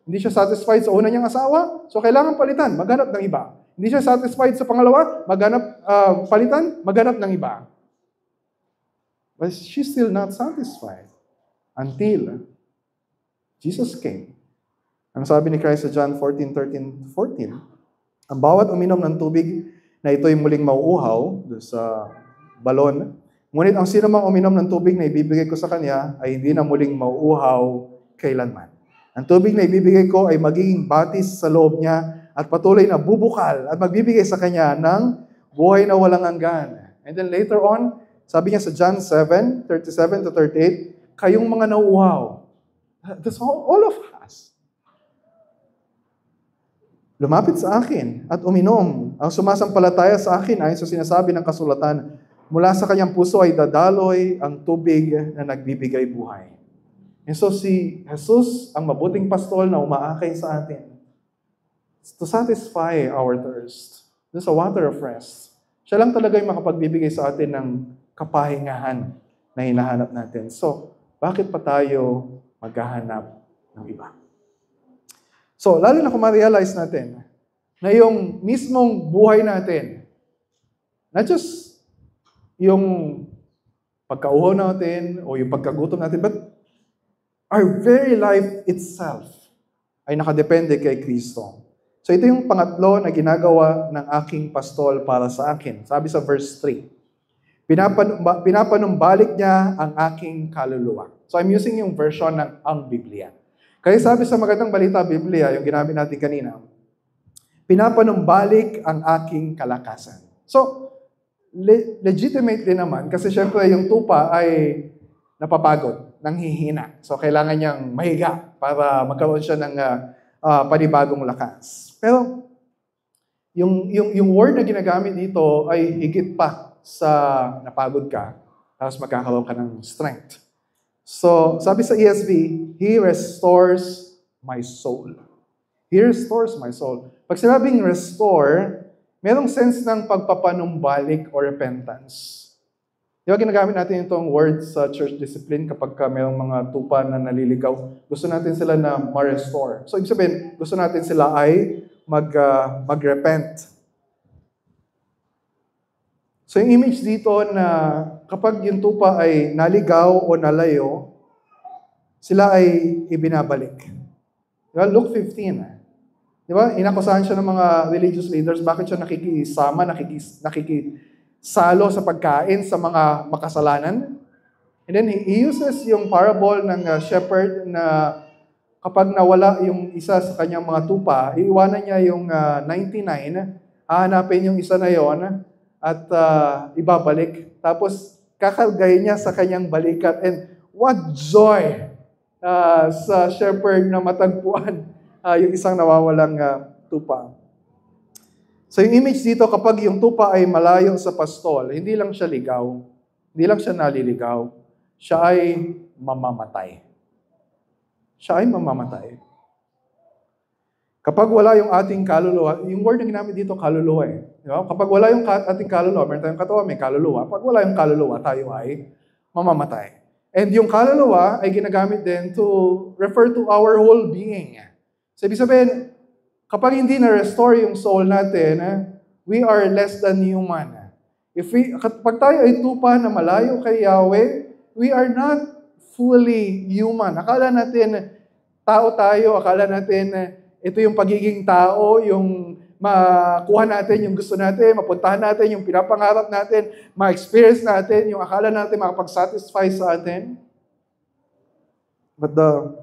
hindi siya satisfied sa una niyang asawa, so kailangan palitan, maghanap ng iba. Hindi siya satisfied sa pangalawa, maghanap ng iba. But she's still not satisfied until Jesus came. Ang sabi ni Christ sa John 14:13-14, ang bawat uminom ng tubig na ito'y muling mauuhaw sa balon, ngunit ang sino mang uminom ng tubig na ibibigay ko sa kanya ay hindi na muling mauuhaw kailanman. Ang tubig na ibibigay ko ay magiging batis sa loob niya at patuloy na bubukal at magbibigay sa kanya ng buhay na walang hanggan. And then later on, sabi niya sa John 7:37-38, kayong mga nauuhaw. That's all of us. Lumapit sa akin at uminom. Ang sumasampalataya sa akin ayon sa sinasabi ng kasulatan, mula sa kanyang puso ay dadaloy ang tubig na nagbibigay buhay. And so si Jesus, ang mabuting pastol na umaakay sa atin, to satisfy our thirst, dun sa water of rest. Siya lang talaga yung makapagbibigay sa atin ng kapahingahan na hinahanap natin. So, bakit pa tayo maghahanap ng iba? So, lalo na kung ma-realize natin na yung mismong buhay natin, not just yung pagkauhaw natin o yung pagkagutom natin, but our very life itself ay nakadepende kay Kristo. So ito yung pangatlo na ginagawa ng aking pastol para sa akin. Sabi sa verse 3, pinapanumbalik niya ang aking kaluluwa. So I'm using yung version ng ang Biblia. Kaya sabi sa Magandang Balita Biblia, yung ginamit natin kanina, pinapanumbalik ang aking kalakasan. So, legitimate din naman kasi syempre yung tupa ay napapagod, nanghihina. So kailangan niyang mahiga para magkaroon siya ng panibagong lakas. Pero yung word na ginagamit dito ay higit pa sa napagod ka, tapos magkakaroon ka ng strength. So, sabi sa ESV, He restores my soul. He restores my soul. Pag sinabing restore, merong sense ng pagpapanumbalik or repentance. Di ba ginagamit natin itong word sa church discipline kapag merong mga tupa na naliligaw, gusto natin sila na ma-restore. So, ibig sabihin, gusto natin sila ay mag-repent. So, yung image dito na kapag yung tupa ay naligaw o nalayo, sila ay ibinabalik. Di ba? Luke 15. Di ba? Inakusahan siya ng mga religious leaders, bakit siya nakikisama, nakikisalo sa pagkain sa mga makasalanan. And then he uses yung parable ng shepherd na kapag nawala yung isa sa kanyang mga tupa, iiwanan niya yung 99, hahanapin yung isa na yon at ibabalik. Tapos kakalgay niya sa kanyang balikat. And what joy sa shepherd na matagpuan yung isang nawawalang tupa. So yung image dito, kapag yung tupa ay malayo sa pastol, hindi lang siya ligaw, hindi lang siya naliligaw, siya ay mamamatay. Siya ay mamamatay. Kapag wala yung ating kaluluwa, yung word na ginamit dito, kaluluwa eh. Di ba? Kapag wala yung ating kaluluwa, meron tayong katawan, may kaluluwa. Pag wala yung kaluluwa, tayo ay mamamatay. And yung kaluluwa ay ginagamit din to refer to our whole being. So ibig sabihin, kapag hindi na-restore yung soul natin, we are less than human. Kapag tayo ay tupa na malayo kay Yahweh, we are not fully human. Akala natin, tao tayo, akala natin, ito yung pagiging tao, yung makuha natin yung gusto natin, mapuntahan natin yung pinapangarap natin, ma-experience natin yung akala natin makapag-satisfy sa atin. But the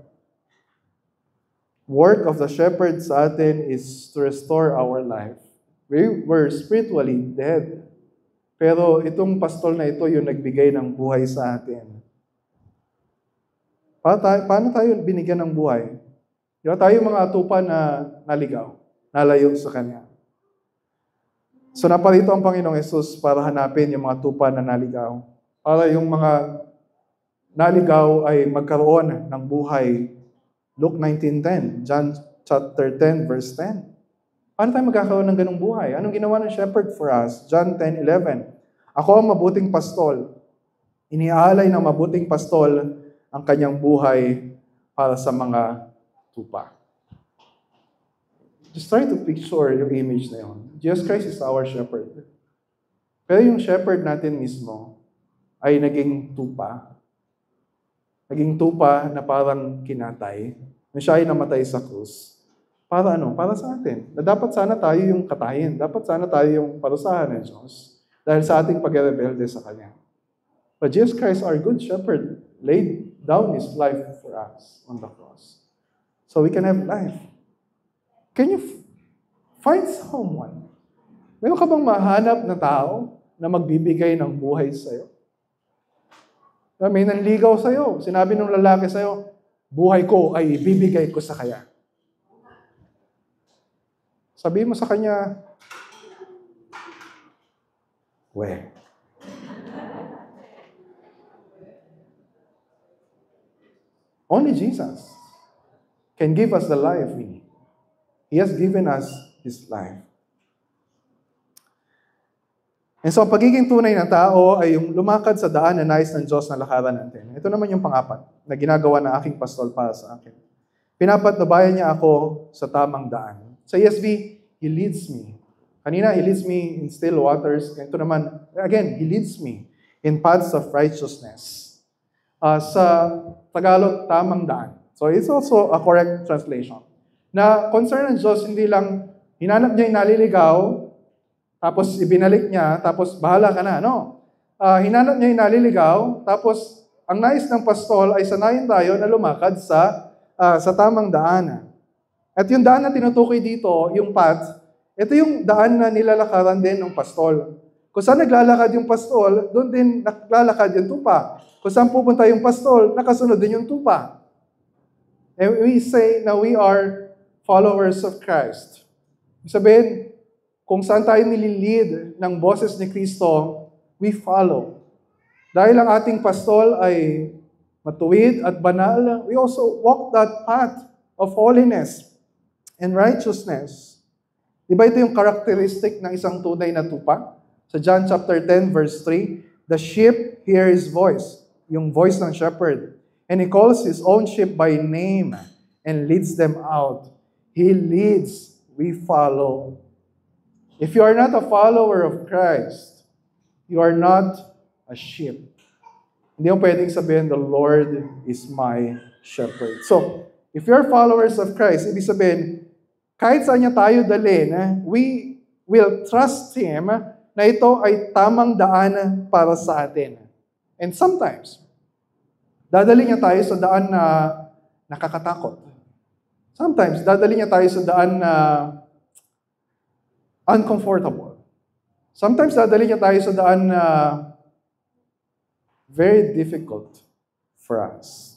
work of the shepherd sa atin is to restore our life. We're spiritually dead. Pero itong pastol na ito yung nagbigay ng buhay sa atin. Paano tayo binigyan ng buhay? Di ba tayo mga tupa na naligaw, nalayo sa Kanya. So naparito ang Panginoong Yesus para hanapin yung mga tupa na naligaw. Para yung mga naligaw ay magkaroon ng buhay. Luke 19:10, John chapter 10, verse 10. Paano tayo magkakaroon ng ganung buhay? Anong ginawa ng shepherd for us? John 10:11. Ako ang mabuting pastol. Iniaalay ng mabuting pastol ang kanyang buhay para sa mga tupa. Just try to picture yung image na yun. Jesus Christ is our shepherd. Pero yung shepherd natin mismo ay naging tupa. Naging tupa na parang kinatay. Na siya ay namatay sa krus. Para ano? Para sa atin. Na dapat sana tayo yung katayin. Dapat sana tayo yung parusahan ng Diyos. Dahil sa ating pag-rebelde sa Kanya. But Jesus Christ, our good shepherd, laid down His life for us on the cross. So we can have life. Can you find someone? Meron ka bang mahanap na tao na magbibigay ng buhay sa'yo? May nanligaw sa'yo. Sinabi ng lalaki sa'yo, buhay ko ay ibibigay ko sa kanya. Sabihin mo sa kanya, only Jesus can give us the life we need. He has given us His life. And so, ang pagiging tunay na tao ay yung lumakad sa daan na nais ng Diyos na lakaran natin. Ito naman yung pang-apat na ginagawa ng aking pastol para sa akin. Pinapatnubayan niya ako sa tamang daan. Sa ESV, He leads me. Kanina, He leads me in still waters. Ito naman, again, He leads me in paths of righteousness. Sa Tagalog, tamang daan. So, it's also a correct translation. Na concern ng Diyos, hindi lang hinanap niya yung naliligaw, tapos ibinalik niya, tapos bahala ka na. No. Hinanap niya yung naliligaw, tapos ang nais ng pastol ay sanayin tayo na lumakad sa tamang daan. At yung daan na tinutukoy dito, yung path, ito yung daan na nilalakaran din ng pastol. Kung saan naglalakad yung pastol, doon din naglalakad yung tupa. Kung saan pupunta yung pastol, nakasunod din yung tupa. And we say na we are followers of Christ. Sabihin, kung saan tayo nililid ng boses ni Kristo, we follow. Dahil ang ating pastol ay matuwid at banal, we also walk that path of holiness and righteousness. Diba ito yung characteristic ng isang tunay na tupa? Sa John chapter 10 verse 3, the sheep hear His voice, yung voice ng shepherd. And He calls His own sheep by name and leads them out. He leads, we follow. If you are not a follower of Christ, you are not a sheep. Hindi mo pwedeng sabihin, the Lord is my shepherd. So, if you are followers of Christ, ibig sabihin, kahit saan niya tayo dalhin, we will trust Him na ito ay tamang daan para sa atin. And sometimes, dadalhin niya tayo sa daan na nakakatakot. Sometimes, dadalhin niya tayo sa daan na uncomfortable. Sometimes, dadalhin niya tayo sa daan na very difficult for us.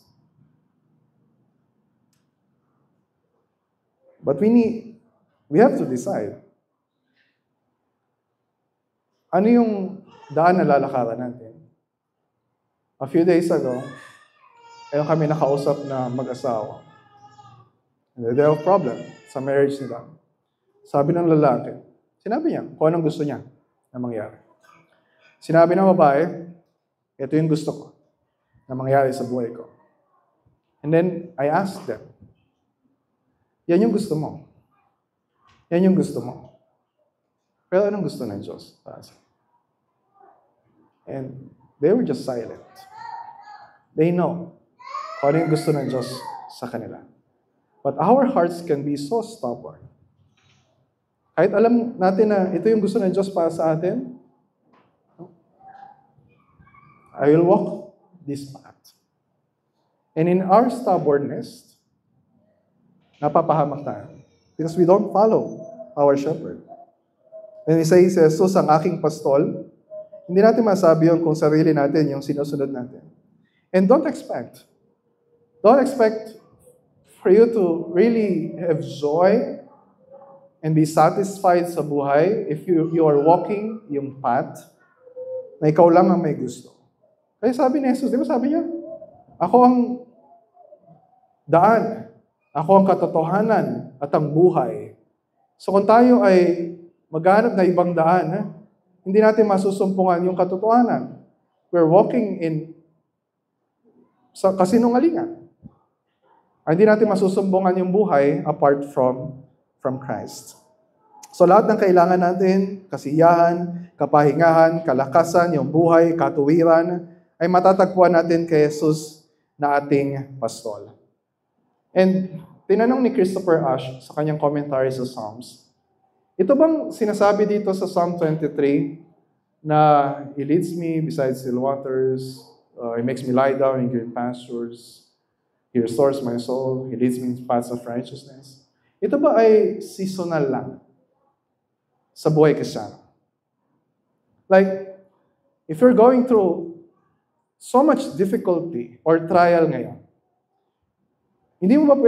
But we have to decide. Ano yung daan na lalakaran natin? A few days ago, ayun kami nakausap na mag-asawa. They have a problem sa marriage nila. Sabi ng lalaki, sinabi niya kung anong gusto niya na mangyari. Sinabi ng babae, ito yung gusto ko na mangyari sa buhay ko. And then, I asked them, yan yung gusto mo. Yan yung gusto mo. Pero anong gusto ng Diyos? And they were just silent. They know kung ano yung gusto ng Diyos sa kanila. But our hearts can be so stubborn. Kahit alam natin na ito yung gusto ng Diyos para sa atin, I will walk this path. And in our stubbornness, napapahamak tayo. Because we don't follow our shepherd. When we say, si Jesus ang aking pastol, hindi natin masabi yun kung sarili natin yung sinusunod natin. And don't expect for you to really have joy and be satisfied sa buhay if you are walking yung path na ikaw lang ang may gusto. Kaya sabi ni Jesus, di ba sabi niya, ako ang daan, ako ang katotohanan at ang buhay. So kung tayo ay maghanap na ibang daan, hindi natin masusumpungan yung katotohanan. We're walking sa kasinungalingan. Hindi natin masusumbungan yung buhay apart from Christ. So lahat ng kailangan natin, kasiyahan, kapahingahan, kalakasan, yung buhay, katuwiran, ay matatagpuan natin kay Jesus na ating pastol. And tinanong ni Christopher Ash sa kanyang commentary sa Psalms, ito bang sinasabi dito sa Psalm 23 na He leads me beside still waters, He makes me lie down in green pastures, He restores my soul, He leads me in paths of righteousness. Ito ba ay seasonal lang sa buhay Kristiyano? Like, if you're going through so much difficulty or trial ngayon, hindi mo ba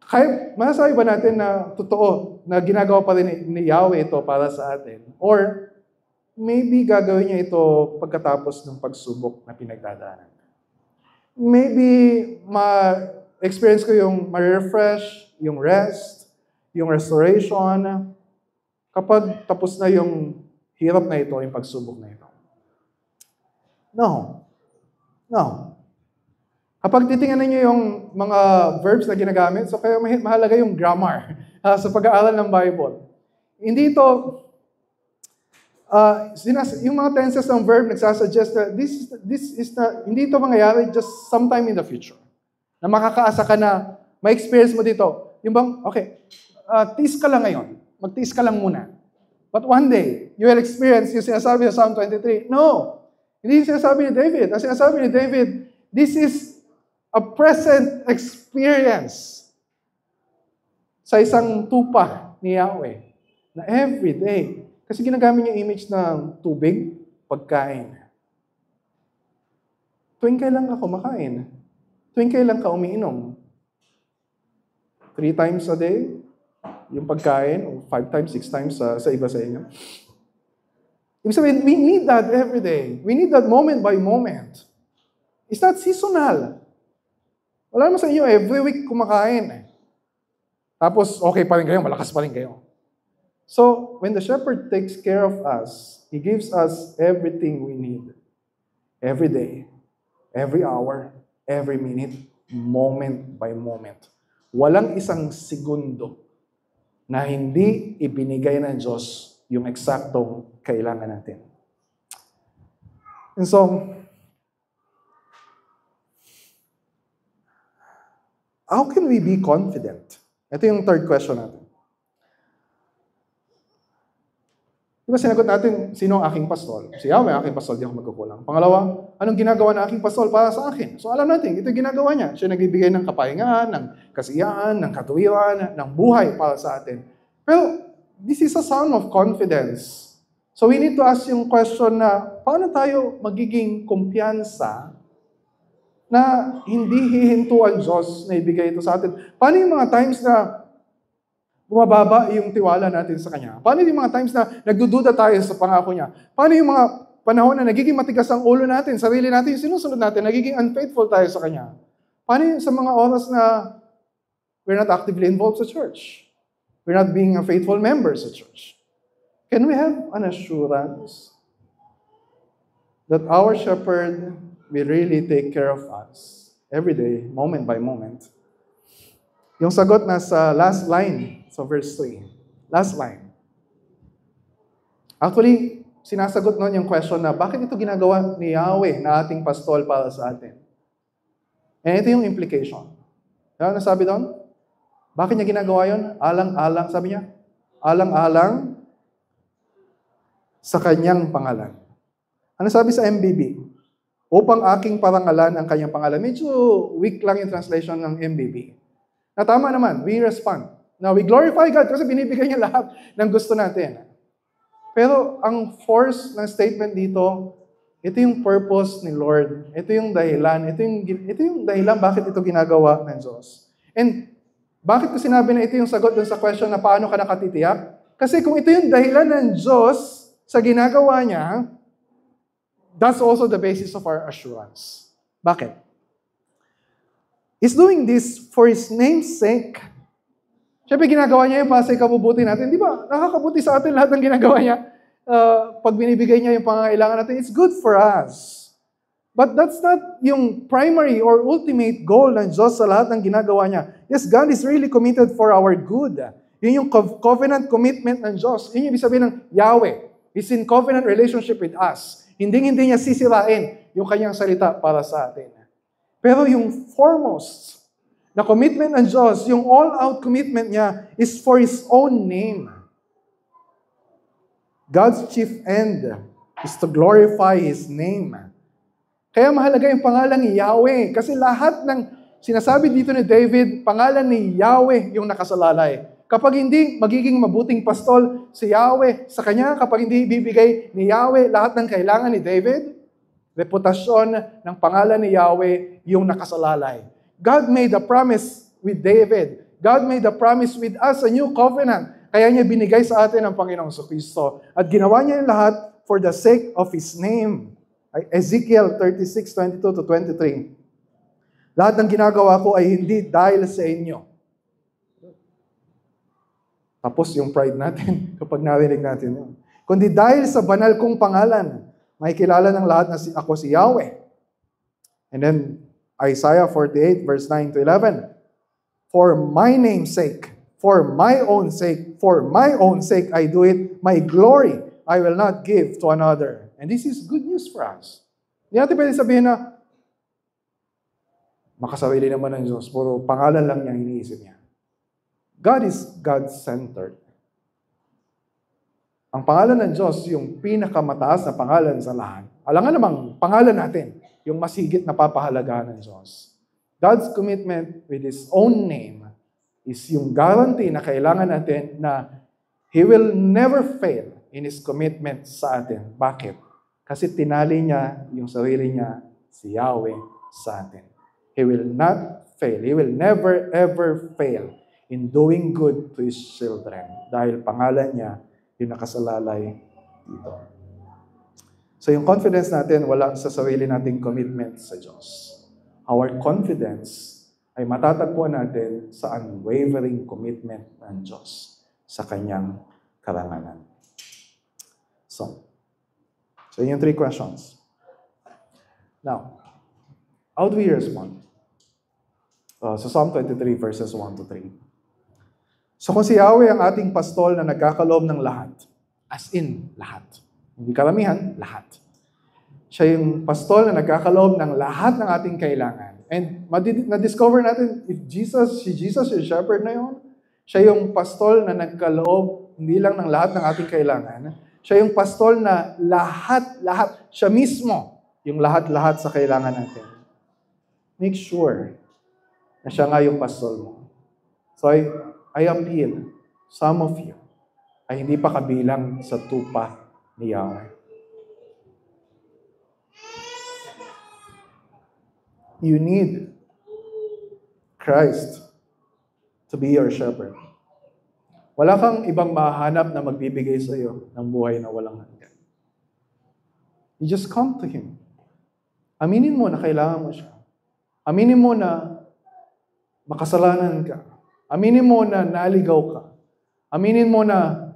kaya masasabi ba natin na totoo na ginagawa pa rin ni Yahweh ito para sa atin? Or maybe gagawin niya ito pagkatapos ng pagsubok na pinagdadaanan. Maybe ma-experience ko yung ma-refresh, yung rest, yung restoration, kapag tapos na yung hirap na ito, yung pagsubok na ito. No. Kapag titingnan ninyo yung mga verbs na ginagamit, so kaya mahalaga yung grammar sa pag-aaral ng Bible. Hindi ito, yung mga tenses ng verb nagsasuggest na hindi ito mangyayari just sometime in the future. Na makakaasa ka na, may experience mo dito. Yung bang, okay, tiis ka lang ngayon. Magtiis ka lang muna. But one day, you will experience yung sinasabi sa Psalm 23. No! Hindi yung sinasabi ni David. Ang sinasabi ni David, this is a present experience sa isang tupa ni Yahweh na every day. Kasi ginagamit niya image ng tubig, pagkain. Tuwing kailan ka kumakain? Tuwing kailan ka umiinom? 3 times a day? Yung pagkain? O 5 times, 6 times sa iba sa inyo? Ibig sabihin, we need that every day. We need that moment by moment. It's not seasonal. Wala naman sa inyo, every week kumakain. Tapos, okay pa rin kayo, malakas pa rin kayo. So, when the shepherd takes care of us, He gives us everything we need. Every day, every hour, every minute, moment by moment. Walang isang segundo na hindi ibinigay ng Diyos yung eksaktong kailangan natin. And so, how can we be confident? Ito yung third question natin. Diba sinagot natin, sino ang aking pastol? Si Yahweh, aking pastol, di ako magkukulang. Pangalawa, anong ginagawa ng aking pastol para sa akin? So alam natin, ito yung ginagawa niya. Siya nagbibigay ng kapahingahan, ng kasiyahan, ng katuwiran, ng buhay para sa atin. Pero, this is a sign of confidence. So we need to ask yung question na, paano tayo magiging kumpiyansa na hindi hihinto ang Diyos na ibigay ito sa atin? Paano yung mga times na bumababa yung tiwala natin sa Kanya? Paano yung mga times na nagdududa tayo sa pangako Niya? Paano yung mga panahon na nagiging matigas ang ulo natin, sarili natin, yung sinusunod natin, nagiging unfaithful tayo sa Kanya? Paano yung sa mga oras na we're not actively involved sa church? We're not being a faithful member sa church? Can we have an assurance that our shepherd will really take care of us every day, moment by moment? Yung sagot nasa last line, so verse 3. Last line. Actually, sinasagot nun yung question na, bakit ito ginagawa ni Yahweh na ating pastol para sa atin? And ito yung implication. Ano nasabi doon? Bakit niya ginagawa yun? Alang-alang, sabi niya, alang-alang sa kanyang pangalan. Ano sabi sa MBB? Upang aking parangalan ang kanyang pangalan. Medyo weak lang yung translation ng MBB. Na tama naman, we respond. Now, we glorify God kasi binibigay niya lahat ng gusto natin. Pero ang force ng statement dito, ito yung purpose ni Lord. Ito yung dahilan. Ito yung dahilan bakit ito ginagawa ng Diyos. And bakit ko sinabi na ito yung sagot dun sa question na paano ka nakatitiyak? Kasi kung ito yung dahilan ng Diyos sa ginagawa niya, that's also the basis of our assurance. Bakit? He's doing this for His name's sake. Siyempre, ginagawa niya yung para sa ikabubuti natin. Di ba? Nakakabuti sa atin lahat ng ginagawa niya. Pag binibigay niya yung pangangailangan natin, it's good for us. But that's not yung primary or ultimate goal ng Diyos sa lahat ng ginagawa niya. Yes, God is really committed for our good. Yun yung covenant commitment ng Diyos. Yun yung ibig sabihin ng Yahweh. He's in covenant relationship with us. Hindi niya sisirain yung kanyang salita para sa atin. Pero yung foremost na commitment ng Diyos, yung all-out commitment niya is for His own name. God's chief end is to glorify His name. Kaya mahalaga yung pangalan ni Yahweh. Kasi lahat ng sinasabi dito ni David, pangalan ni Yahweh yung nakasalalay. Kapag hindi magiging mabuting pastol si Yahweh sa kanya, kapag hindi ibibigay ni Yahweh lahat ng kailangan ni David, reputasyon ng pangalan ni Yahweh yung nakasalalay. God made a promise with David. God made a promise with us, a new covenant. Kaya niya binigay sa atin ang Panginoong Kristo. At ginawa niya yung lahat for the sake of His name. Ezekiel 36:22-23. Lahat ng ginagawa ko ay hindi dahil sa inyo. Tapos yung pride natin kapag narinig natin yun. Kundi dahil sa banal kong pangalan, may kilala ng lahat na ako si Yahweh. And then, Isaiah 48 verse 9-11. For my name's sake, for my own sake I do it. My glory I will not give to another. And this is good news for us. Hindi natin pwede sabihin na makasarili naman ng Diyos, puro pangalan lang niya iniisip niya. God is God-centered. Ang pangalan ng Diyos, yung pinakamataas na pangalan sa lahat. Alangan namang pangalan natin, yung masigit na papahalagahan ng Diyos. God's commitment with His own name is yung guarantee na kailangan natin na He will never fail in His commitment sa atin. Bakit? Kasi tinali niya yung sarili niya, si Yahweh, sa atin. He will not fail. He will never ever fail in doing good to His children. Dahil pangalan niya, yung nakasalalay dito. So yung confidence natin, wala sa sarili nating commitment sa Diyos. Our confidence ay matatagpuan natin sa unwavering commitment ng Diyos sa Kanyang karangalan. So yung 3 questions. Now, how do we respond? So Psalm 23 verses 1-3. So kung si Yahweh ang ating pastol na nagkakaloob ng lahat, as in lahat, hindi karamihan, lahat. Siya yung pastol na nagkakaloob ng lahat ng ating kailangan. And na-discover natin, if si Jesus yung shepherd na yun, siya yung pastol na nagkaloob hindi lang ng lahat ng ating kailangan. Siya yung pastol na lahat, siya mismo yung lahat sa kailangan natin. Make sure na siya nga yung pastol mo. So I appeal, some of you ay hindi pa kabilang sa tupa ni Yahweh. You need Christ to be your shepherd. Wala kang ibang mahanap na magbibigay sa iyo ng buhay na walang hanggan. You just come to Him. Aminin mo na kailangan mo siya. Aminin mo na makasalanan ka. Aminin mo na naligaw ka. Aminin mo na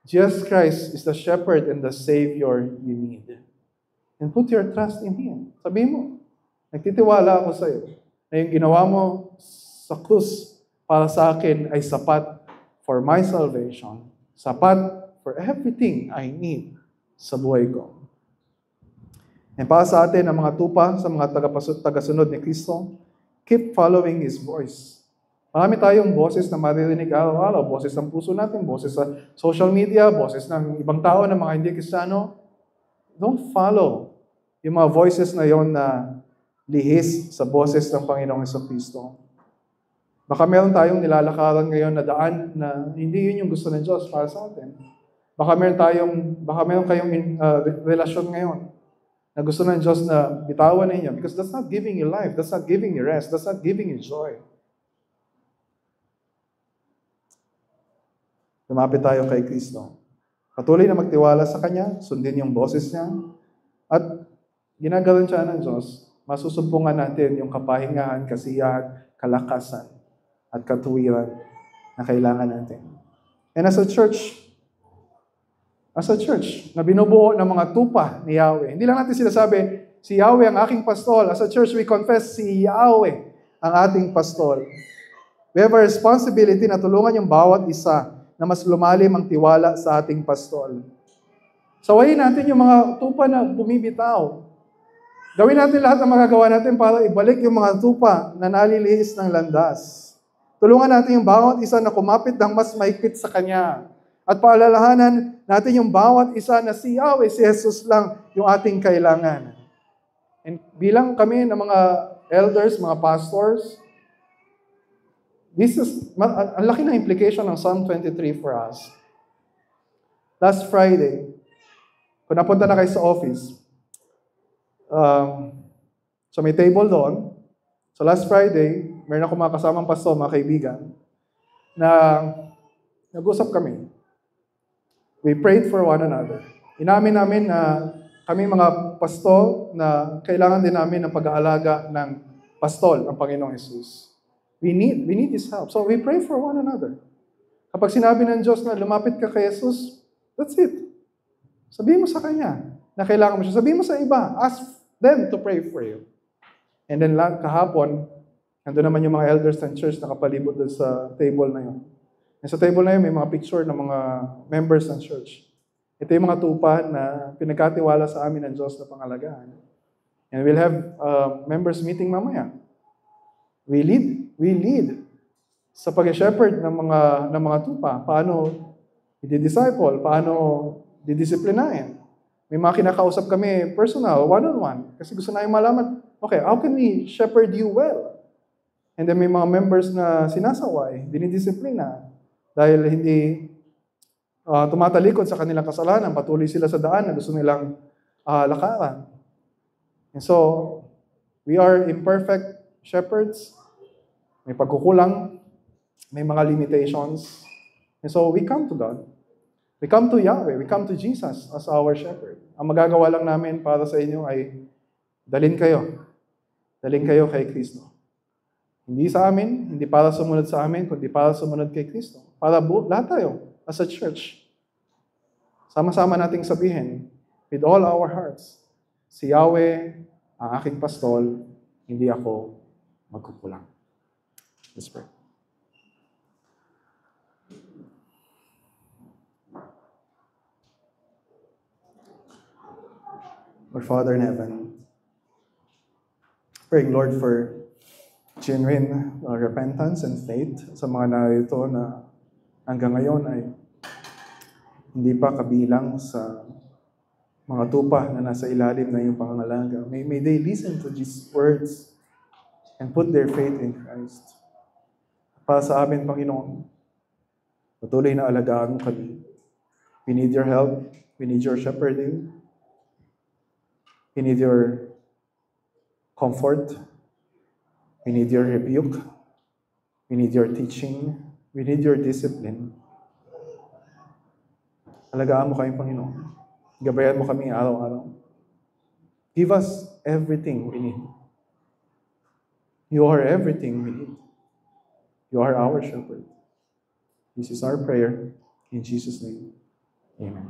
Jesus Christ is the shepherd and the Savior you need. And put your trust in Him. Sabihin mo, nagtitiwala ako sa iyo na yung ginawa mo sa krus para sa akin ay sapat for my salvation, sapat for everything I need sa buhay ko. And para sa atin, ang mga tupa sa mga tagasunod ni Kristo, keep following His voice. Marami tayong boses na maririnig araw-araw, boses ng puso natin, boses sa social media, boses ng ibang tao na mga hindi Kristiyano. Don't follow yung mga voices na yon na lihis sa boses ng Panginoong Jesucristo. Baka meron tayong nilalakaran ngayon na daan na hindi yun yung gusto ng Diyos para sa atin. Baka meron kayong relasyon ngayon na gusto ng Diyos na bitawan ninyo because that's not giving you life, that's not giving you rest, that's not giving you joy. Lumapit tayo kay Kristo. Patuloy na magtiwala sa Kanya, sundin yung boses niya, at ginagawan siya ng Diyos, masusumpungan natin yung kapahingahan, kasiyahan, kalakasan, at katuwiran na kailangan natin. And as a church na binubuo ng mga tupa ni Yahweh, hindi lang natin sinasabi, si Yahweh ang aking pastol. As a church, we confess si Yahweh ang ating pastol. We have a responsibility na tulungan yung bawat isa na mas lumalim ang tiwala sa ating pastol. Sawayin natin yung mga tupa na bumibitaw. Gawin natin lahat ng magagawa natin para ibalik yung mga tupa na nalilihis ng landas. Tulungan natin yung bawat isa na kumapit ng mas mahigpit sa Kanya. At paalalahanan natin yung bawat isa na si Yahweh, si Jesus lang yung ating kailangan. And bilang kami ng mga elders, mga pastors, ang laki ng implication ng Psalm 23 for us. Last Friday, kung napunta na kayo sa office, so may table doon. So last Friday, meron ako mga kasamang pastor, mga kaibigan, na nag-usap kami. We prayed for one another. Inamin namin na kami mga pastor na kailangan din namin ng pag-aalaga ng pastol, ang Panginoong Jesus. We need His help. So we pray for one another. Kapag sinabi ng Diyos na lumapit ka kay Jesus, that's it. Sabihin mo sa Kanya na kailangan mo siya. Sabihin mo sa iba. Ask them to pray for you. And then kahapon, nandun naman yung mga elders ng church nakapalibot doon sa table na yun. And sa table na yun, may mga picture ng mga members ng church. Ito yung mga tupa na pinagkatiwala sa amin ng Diyos na pangalagaan. And we'll have members meeting mamaya. We lead sa pag-shepherd ng mga tupa. Paano i-disciple, paano didisiplinahin. May mga kinakausap kami personal, one-on-one. Kasi gusto namin malaman, okay, how can we shepherd you well? And then may mga members na sinasaway, dinidisiplina. Dahil hindi tumatalikod sa kanilang kasalanan, patuloy sila sa daan na gusto nilang lakaran. And so, we are imperfect shepherds. May pagkukulang, may mga limitations. And so, we come to God. We come to Yahweh. We come to Jesus as our shepherd. Ang magagawa lang namin para sa inyo ay dalhin kayo. Dalhin kayo kay Kristo. Hindi sa amin, hindi para sumunod sa amin, kundi para sumunod kay Kristo. Para lahat tayo, as a church, sama-sama nating sabihin, with all our hearts, si Yahweh, ang aking pastol, hindi ako magkukulang. Let's pray. Our Father in heaven, praying, Lord, for genuine repentance and faith sa mga narito na hanggang ngayon ay hindi pa kabilang sa mga tupa na nasa ilalim na iyong pangangalaga. May they listen to these words and put their faith in Christ. Para sa amin, Panginoon, patuloy na alagaan mo kami. We need your help. We need your shepherding. We need your comfort. We need your rebuke. We need your teaching. We need your discipline. Alagaan mo kami, Panginoon. Gabayan mo kami araw-araw. Give us everything we need. You are everything we need. You are our shepherd. This is our prayer. In Jesus' name, amen.